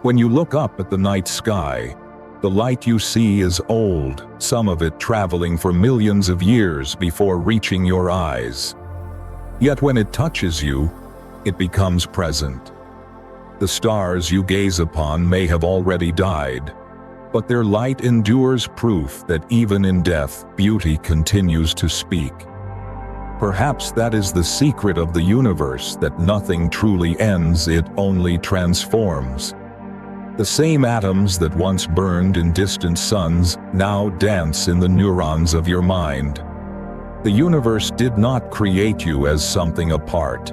When you look up at the night sky, the light you see is old, some of it traveling for millions of years before reaching your eyes. Yet when it touches you, it becomes present. The stars you gaze upon may have already died, but their light endures, proof that even in death, beauty continues to speak. Perhaps that is the secret of the universe, that nothing truly ends, it only transforms. The same atoms that once burned in distant suns now dance in the neurons of your mind. The universe did not create you as something apart.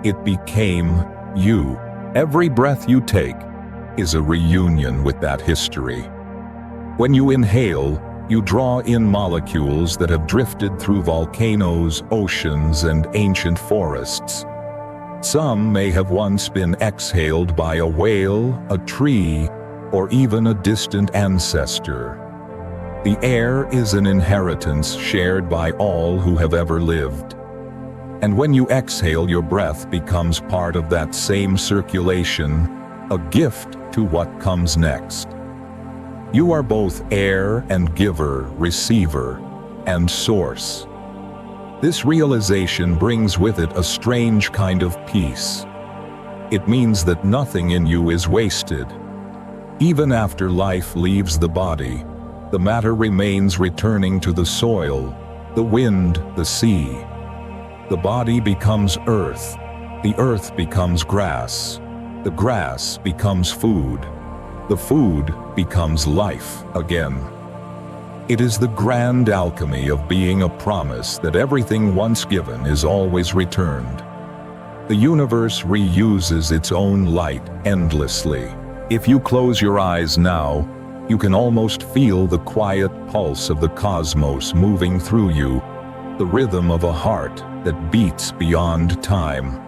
It became you. Every breath you take is a reunion with that history. When you inhale, you draw in molecules that have drifted through volcanoes, oceans, and ancient forests. Some may have once been exhaled by a whale, a tree, or even a distant ancestor. The air is an inheritance shared by all who have ever lived. And when you exhale, your breath becomes part of that same circulation, a gift to what comes next. You are both heir and giver, receiver and source. This realization brings with it a strange kind of peace. It means that nothing in you is wasted. Even after life leaves the body, the matter remains, returning to the soil, the wind, the sea. The body becomes earth, the earth becomes grass, the grass becomes food. The food becomes life again. It is the grand alchemy of being, a promise that everything once given is always returned. The universe reuses its own light endlessly. If you close your eyes now, you can almost feel the quiet pulse of the cosmos moving through you, the rhythm of a heart that beats beyond time.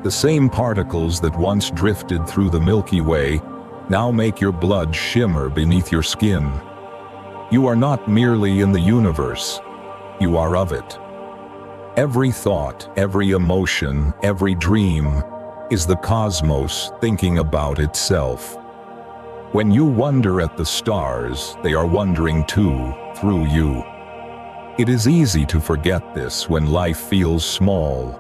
The same particles that once drifted through the Milky Way now make your blood shimmer beneath your skin. You are not merely in the universe, you are of it. Every thought, every emotion, every dream is the cosmos thinking about itself. When you wonder at the stars, they are wondering too, through you. It is easy to forget this when life feels small,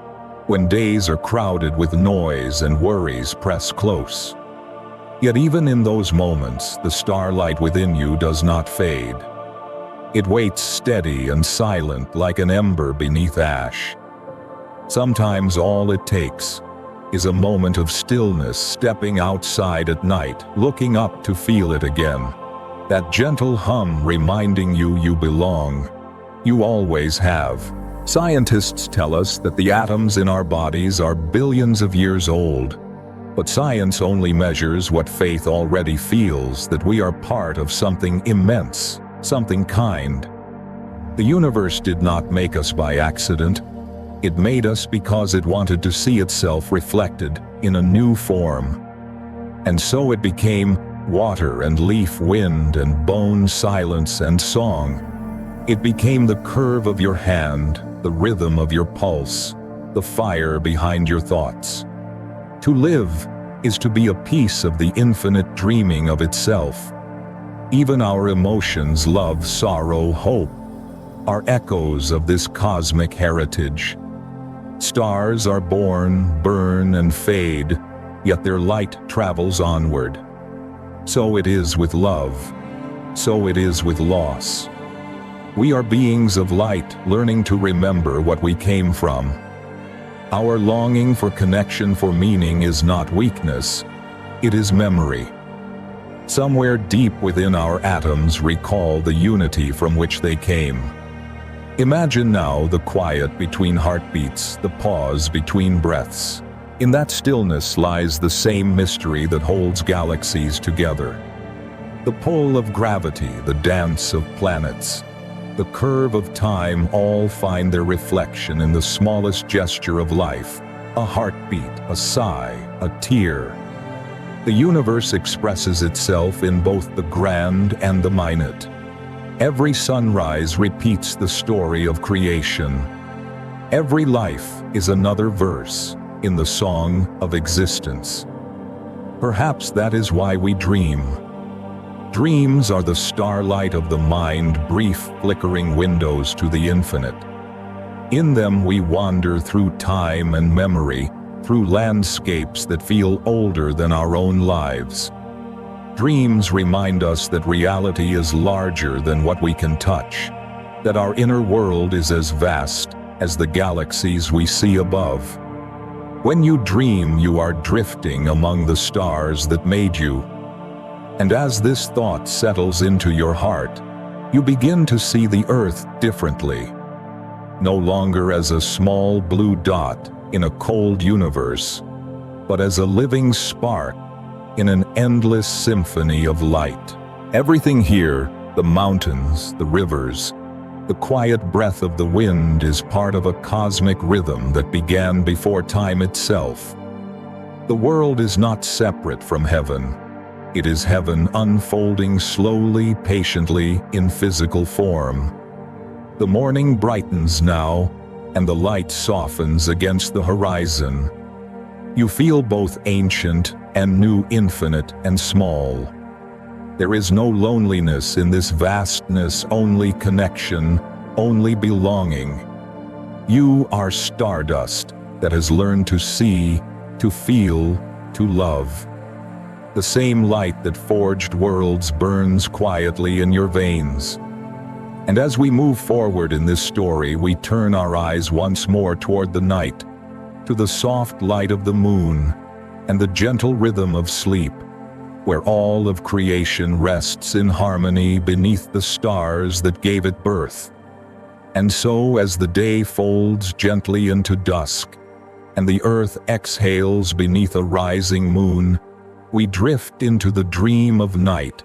when days are crowded with noise and worries press close. Yet even in those moments, the starlight within you does not fade. It waits steady and silent, like an ember beneath ash. Sometimes all it takes is a moment of stillness, stepping outside at night, looking up to feel it again. That gentle hum reminding you you belong. You always have. Scientists tell us that the atoms in our bodies are billions of years old. But science only measures what faith already feels, that we are part of something immense, something kind. The universe did not make us by accident. It made us because it wanted to see itself reflected in a new form. And so it became water and leaf, wind and bone, silence and song. It became the curve of your hand, the rhythm of your pulse, the fire behind your thoughts. To live is to be a piece of the infinite dreaming of itself. Even our emotions, love, sorrow, hope, are echoes of this cosmic heritage. Stars are born, burn, and fade, yet their light travels onward. So it is with love. So it is with loss. We are beings of light, learning to remember what we came from. Our longing for connection, for meaning, is not weakness, it is memory. Somewhere deep within our atoms recall the unity from which they came. Imagine now the quiet between heartbeats, the pause between breaths. In that stillness lies the same mystery that holds galaxies together. The pull of gravity, the dance of planets, the curve of time, all find their reflection in the smallest gesture of life, a heartbeat, a sigh, a tear. The universe expresses itself in both the grand and the minute. Every sunrise repeats the story of creation. Every life is another verse in the song of existence. Perhaps that is why we dream. Dreams are the starlight of the mind, brief flickering windows to the infinite. In them we wander through time and memory, through landscapes that feel older than our own lives. Dreams remind us that reality is larger than what we can touch, that our inner world is as vast as the galaxies we see above. When you dream, you are drifting among the stars that made you. And as this thought settles into your heart, you begin to see the earth differently. No longer as a small blue dot in a cold universe, but as a living spark in an endless symphony of light. Everything here, the mountains, the rivers, the quiet breath of the wind, is part of a cosmic rhythm that began before time itself. The world is not separate from heaven. It is heaven unfolding slowly, patiently, in physical form. The morning brightens now, and the light softens against the horizon. You feel both ancient and new, infinite and small. There is no loneliness in this vastness, only connection, only belonging. You are stardust that has learned to see, to feel, to love. The same light that forged worlds burns quietly in your veins. And as we move forward in this story, we turn our eyes once more toward the night, to the soft light of the moon and the gentle rhythm of sleep, where all of creation rests in harmony beneath the stars that gave it birth. And so, as the day folds gently into dusk, and the earth exhales beneath a rising moon, we drift into the dream of night,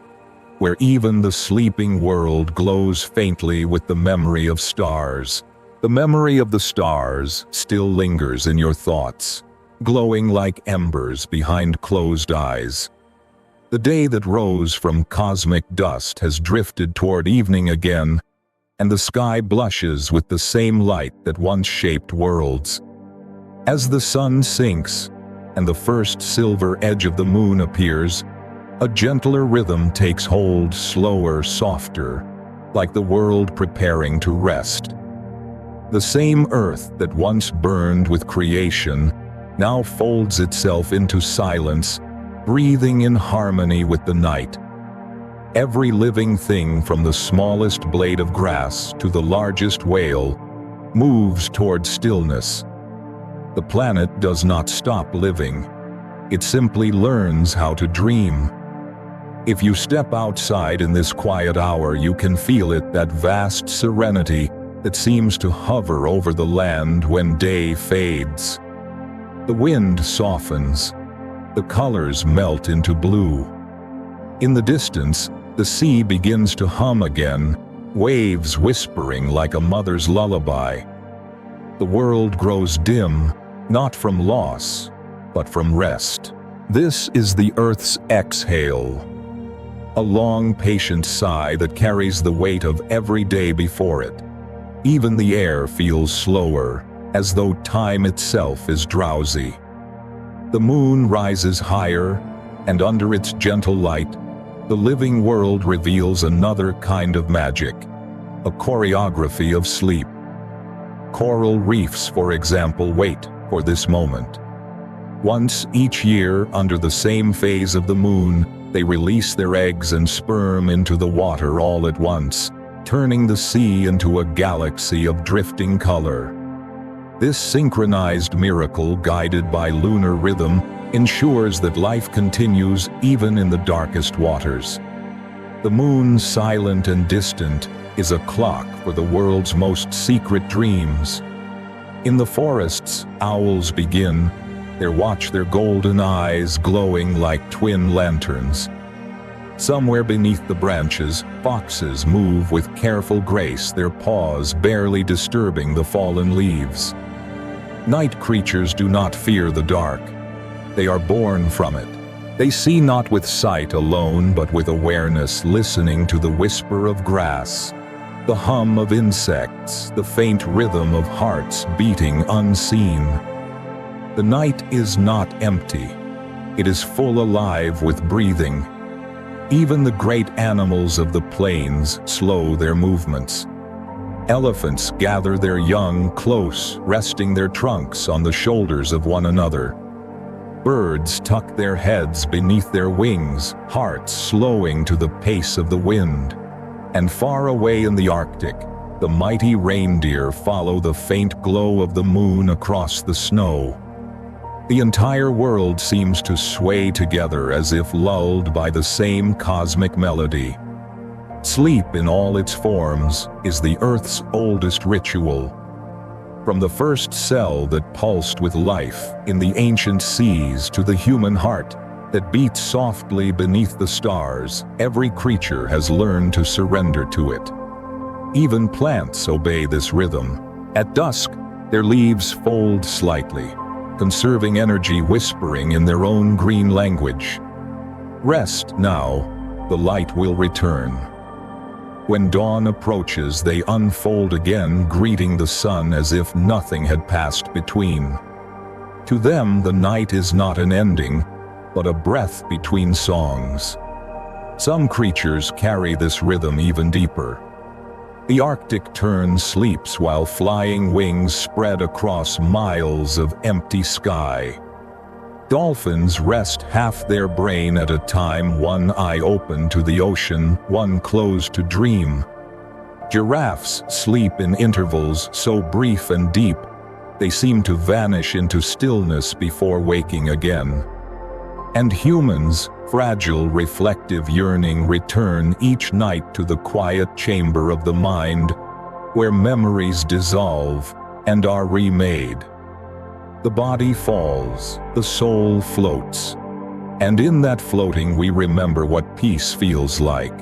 where even the sleeping world glows faintly with the memory of stars. The memory of the stars still lingers in your thoughts, glowing like embers behind closed eyes. The day that rose from cosmic dust has drifted toward evening again, and the sky blushes with the same light that once shaped worlds. As the sun sinks, and the first silver edge of the moon appears, a gentler rhythm takes hold, slower, softer, like the world preparing to rest. The same earth that once burned with creation now folds itself into silence, breathing in harmony with the night. Every living thing, from the smallest blade of grass to the largest whale, moves toward stillness. The planet does not stop living. It simply learns how to dream. If you step outside in this quiet hour, you can feel it, that vast serenity that seems to hover over the land when day fades. The wind softens. The colors melt into blue. In the distance, the sea begins to hum again, waves whispering like a mother's lullaby. The world grows dim, not from loss, but from rest. This is the earth's exhale. A long, patient sigh that carries the weight of every day before it. Even the air feels slower, as though time itself is drowsy. The moon rises higher, and under its gentle light, the living world reveals another kind of magic, a choreography of sleep. Coral reefs, for example, wait for this moment. Once each year, under the same phase of the moon, they release their eggs and sperm into the water all at once, turning the sea into a galaxy of drifting color. This synchronized miracle, guided by lunar rhythm, ensures that life continues even in the darkest waters. The moon, silent and distant, is a clock for the world's most secret dreams. In the forests, owls begin their watch, their golden eyes glowing like twin lanterns. Somewhere beneath the branches, foxes move with careful grace, their paws barely disturbing the fallen leaves. Night creatures do not fear the dark. They are born from it. They see not with sight alone, but with awareness, listening to the whisper of grass, the hum of insects, the faint rhythm of hearts beating unseen. The night is not empty. It is full alive with breathing. Even the great animals of the plains slow their movements. Elephants gather their young close, resting their trunks on the shoulders of one another. Birds tuck their heads beneath their wings, hearts slowing to the pace of the wind. And far away in the Arctic, the mighty reindeer follow the faint glow of the moon across the snow. The entire world seems to sway together as if lulled by the same cosmic melody. Sleep in all its forms is the Earth's oldest ritual. From the first cell that pulsed with life in the ancient seas to the human heart that beats softly beneath the stars, every creature has learned to surrender to it. Even plants obey this rhythm. At dusk, their leaves fold slightly, conserving energy, whispering in their own green language. Rest now, the light will return. When dawn approaches, they unfold again, greeting the sun as if nothing had passed between. To them, the night is not an ending, but a breath between songs. Some creatures carry this rhythm even deeper. The Arctic tern sleeps while flying wings spread across miles of empty sky. Dolphins rest half their brain at a time, one eye open to the ocean, one closed to dream. Giraffes sleep in intervals so brief and deep, they seem to vanish into stillness before waking again. And humans, fragile, reflective, yearning, return each night to the quiet chamber of the mind, where memories dissolve and are remade. The body falls, the soul floats, and in that floating we remember what peace feels like.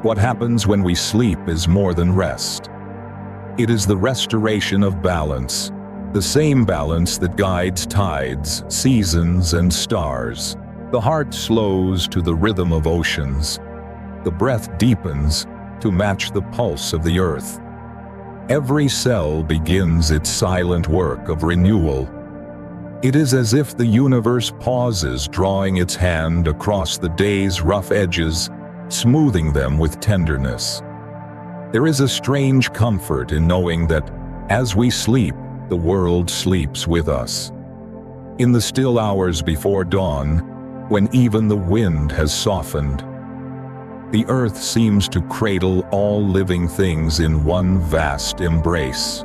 What happens when we sleep is more than rest. It is the restoration of balance, the same balance that guides tides, seasons, and stars. The heart slows to the rhythm of oceans. The breath deepens to match the pulse of the earth. Every cell begins its silent work of renewal. It is as if the universe pauses, drawing its hand across the day's rough edges, smoothing them with tenderness. There is a strange comfort in knowing that, as we sleep, the world sleeps with us. In the still hours before dawn, when even the wind has softened, the earth seems to cradle all living things in one vast embrace.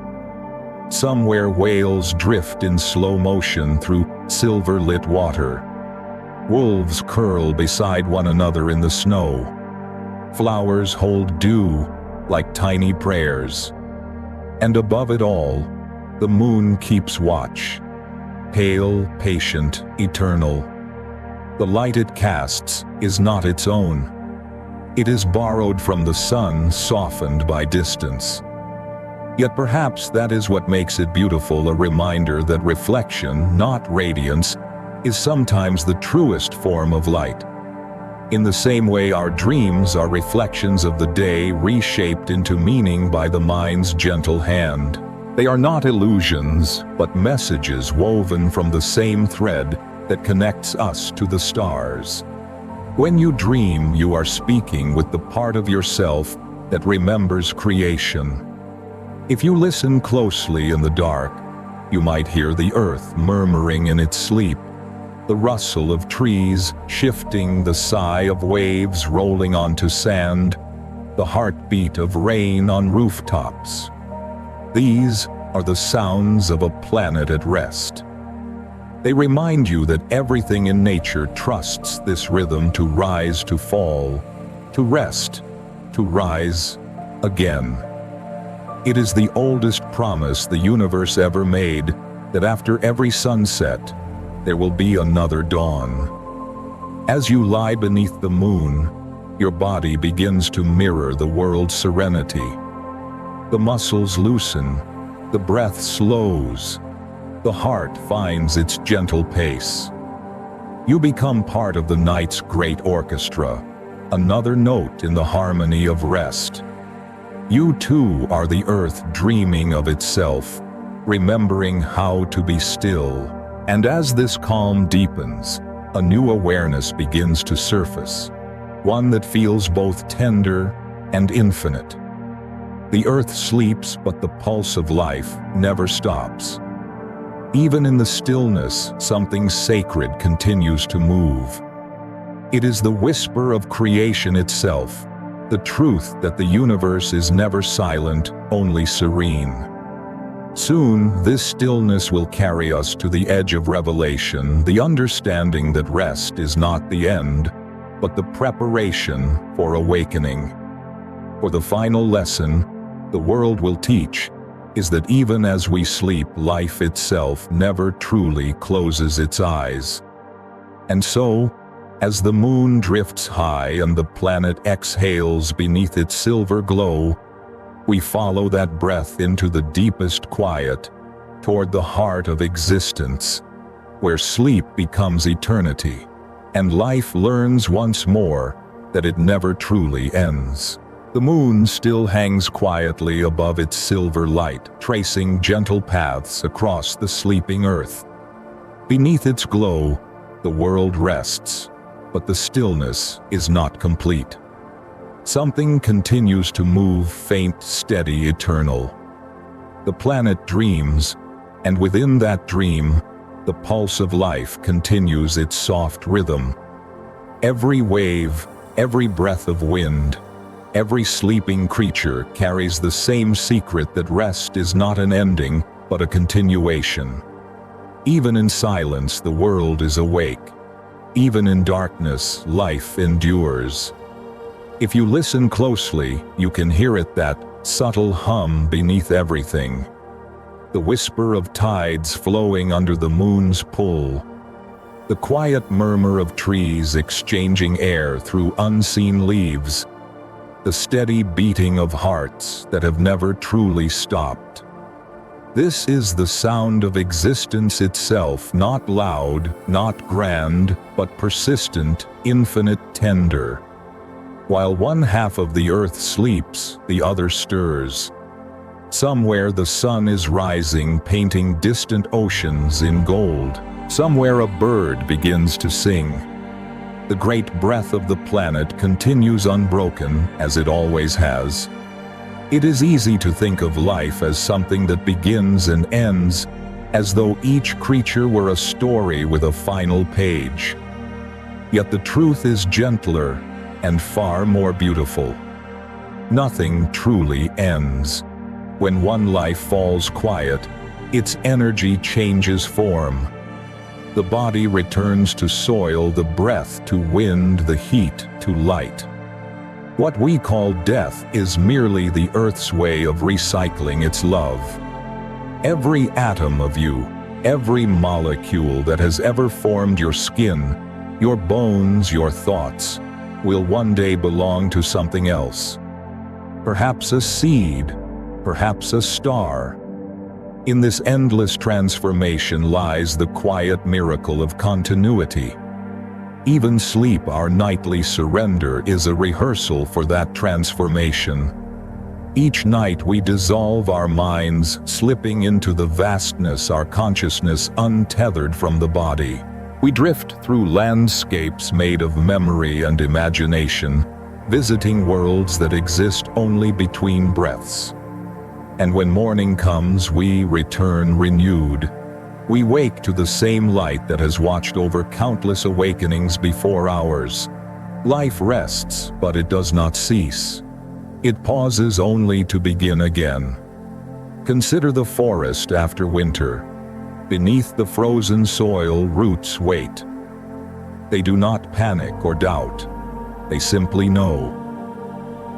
Somewhere whales drift in slow motion through silver-lit water. Wolves curl beside one another in the snow. Flowers hold dew like tiny prayers. And above it all, the moon keeps watch. Pale, patient, eternal. The light it casts is not its own. It is borrowed from the sun, softened by distance. Yet perhaps that is what makes it beautiful, a reminder that reflection, not radiance, is sometimes the truest form of light. In the same way, our dreams are reflections of the day, reshaped into meaning by the mind's gentle hand. They are not illusions, but messages woven from the same thread that connects us to the stars. When you dream, you are speaking with the part of yourself that remembers creation. If you listen closely in the dark, you might hear the earth murmuring in its sleep, the rustle of trees shifting, the sigh of waves rolling onto sand, the heartbeat of rain on rooftops. These are the sounds of a planet at rest. They remind you that everything in nature trusts this rhythm to rise, to fall, to rest, to rise again. It is the oldest promise the universe ever made, that after every sunset, there will be another dawn. As you lie beneath the moon, your body begins to mirror the world's serenity. The muscles loosen, the breath slows, the heart finds its gentle pace. You become part of the night's great orchestra, another note in the harmony of rest. You too are the earth dreaming of itself, remembering how to be still. And as this calm deepens, a new awareness begins to surface, one that feels both tender and infinite. The earth sleeps, but the pulse of life never stops. Even in the stillness, something sacred continues to move. It is the whisper of creation itself, the truth that the universe is never silent, only serene. Soon, this stillness will carry us to the edge of revelation, the understanding that rest is not the end, but the preparation for awakening. For the final lesson the world will teach is that even as we sleep, life itself never truly closes its eyes. And so, as the moon drifts high and the planet exhales beneath its silver glow, we follow that breath into the deepest quiet, toward the heart of existence, where sleep becomes eternity, and life learns once more that it never truly ends. The moon still hangs quietly above its silver light, tracing gentle paths across the sleeping earth. Beneath its glow, the world rests, but the stillness is not complete. Something continues to move, faint, steady, eternal. The planet dreams, and within that dream, the pulse of life continues its soft rhythm. Every wave, every breath of wind, every sleeping creature carries the same secret that rest is not an ending, but a continuation. Even in silence, the world is awake. Even in darkness, life endures. If you listen closely, you can hear it, that subtle hum beneath everything. The whisper of tides flowing under the moon's pull. The quiet murmur of trees exchanging air through unseen leaves. The steady beating of hearts that have never truly stopped. This is the sound of existence itself, not loud, not grand, but persistent, infinite, tender. While one half of the earth sleeps, the other stirs. Somewhere the sun is rising, painting distant oceans in gold. Somewhere a bird begins to sing. The great breath of the planet continues unbroken, as it always has. It is easy to think of life as something that begins and ends, as though each creature were a story with a final page. Yet the truth is gentler and far more beautiful. Nothing truly ends. When one life falls quiet, its energy changes form. The body returns to soil, the breath to wind, the heat to light. What we call death is merely the earth's way of recycling its love. Every atom of you, every molecule that has ever formed your skin, your bones, your thoughts, will one day belong to something else. Perhaps a seed, perhaps a star. In this endless transformation lies the quiet miracle of continuity. Even sleep, our nightly surrender, is a rehearsal for that transformation. Each night we dissolve our minds, slipping into the vastness, our consciousness untethered from the body. We drift through landscapes made of memory and imagination, visiting worlds that exist only between breaths. And when morning comes, we return renewed. We wake to the same light that has watched over countless awakenings before ours. Life rests, but it does not cease. It pauses only to begin again. Consider the forest after winter. Beneath the frozen soil, roots wait. They do not panic or doubt. They simply know.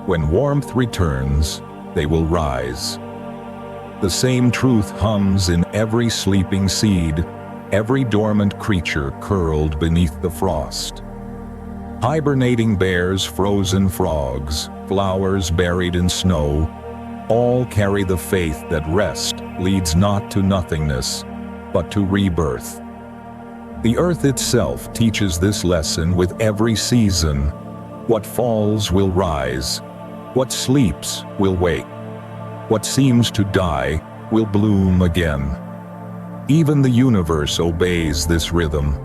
When warmth returns, they will rise. The same truth hums in every sleeping seed, every dormant creature curled beneath the frost. Hibernating bears, frozen frogs, flowers buried in snow, all carry the faith that rest leads not to nothingness, but to rebirth. The earth itself teaches this lesson with every season. What falls will rise. What sleeps will wake. What seems to die will bloom again. Even the universe obeys this rhythm.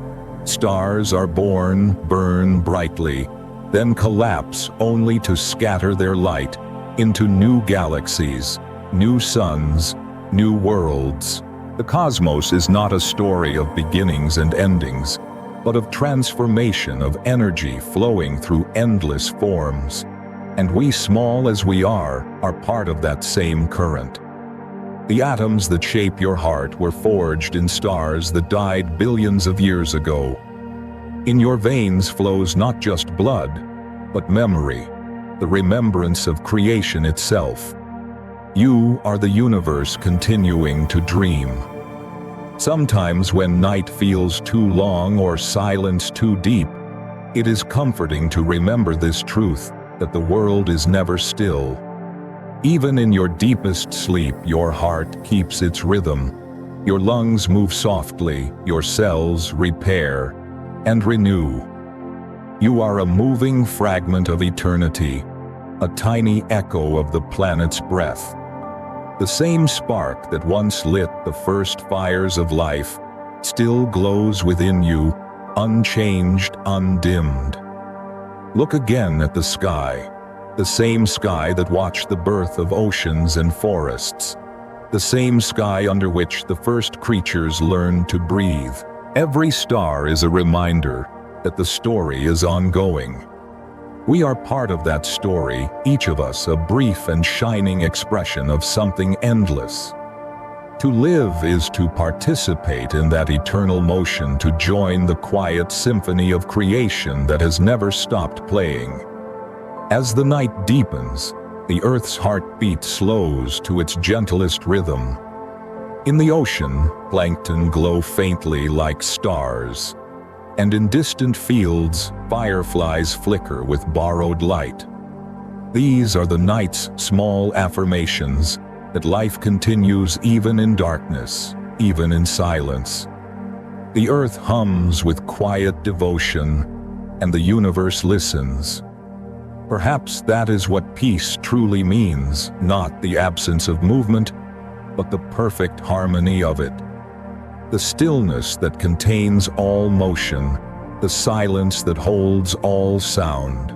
Stars are born, burn brightly, then collapse only to scatter their light into new galaxies, new suns, new worlds. The cosmos is not a story of beginnings and endings, but of transformation of energy flowing through endless forms. And we, small as we are part of that same current. The atoms that shape your heart were forged in stars that died billions of years ago. In your veins flows not just blood, but memory, the remembrance of creation itself. You are the universe continuing to dream. Sometimes when night feels too long or silence too deep, it is comforting to remember this truth, that the world is never still. Even in your deepest sleep, your heart keeps its rhythm. Your lungs move softly, your cells repair and renew. You are a moving fragment of eternity, a tiny echo of the planet's breath. The same spark that once lit the first fires of life still glows within you, unchanged, undimmed. Look again at the sky, the same sky that watched the birth of oceans and forests, the same sky under which the first creatures learned to breathe. Every star is a reminder that the story is ongoing. We are part of that story, each of us a brief and shining expression of something endless. To live is to participate in that eternal motion, to join the quiet symphony of creation that has never stopped playing. As the night deepens, the earth's heartbeat slows to its gentlest rhythm. In the ocean, plankton glow faintly like stars, and in distant fields, fireflies flicker with borrowed light. These are the night's small affirmations that life continues even in darkness, even in silence. The earth hums with quiet devotion, and the universe listens. Perhaps that is what peace truly means, not the absence of movement, but the perfect harmony of it. The stillness that contains all motion, the silence that holds all sound.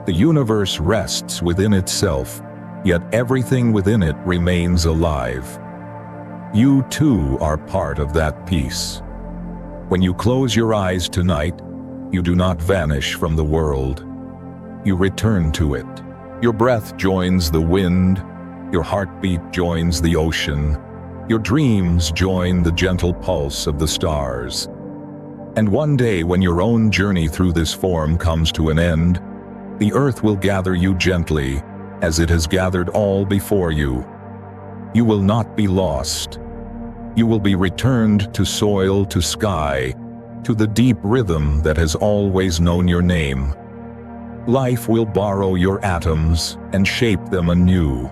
The universe rests within itself, yet everything within it remains alive. You too are part of that peace. When you close your eyes tonight, you do not vanish from the world. You return to it. Your breath joins the wind, your heartbeat joins the ocean, your dreams join the gentle pulse of the stars. And one day, when your own journey through this form comes to an end, the earth will gather you gently, as it has gathered all before you. You will not be lost. You will be returned to soil, to sky, to the deep rhythm that has always known your name. Life will borrow your atoms and shape them anew.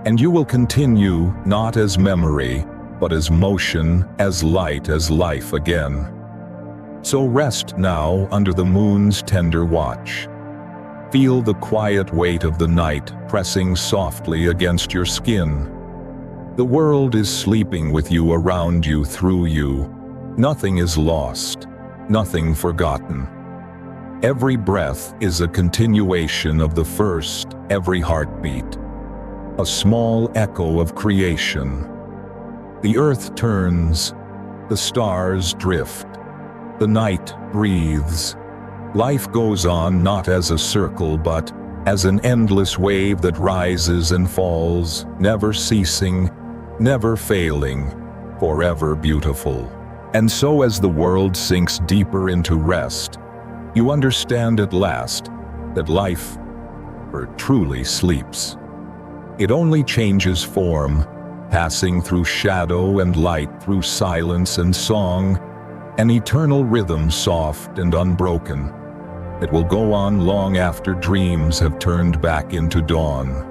And you will continue not as memory, but as motion, as light, as life again. So rest now under the moon's tender watch. Feel the quiet weight of the night pressing softly against your skin. The world is sleeping with you, around you, through you. Nothing is lost, nothing forgotten. Every breath is a continuation of the first, every heartbeat. A small echo of creation. The earth turns, the stars drift, the night breathes. Life goes on not as a circle, but as an endless wave that rises and falls, never ceasing, never failing, forever beautiful. And so as the world sinks deeper into rest, you understand at last that life truly sleeps. It only changes form, passing through shadow and light, through silence and song, an eternal rhythm soft and unbroken. It will go on long after dreams have turned back into dawn.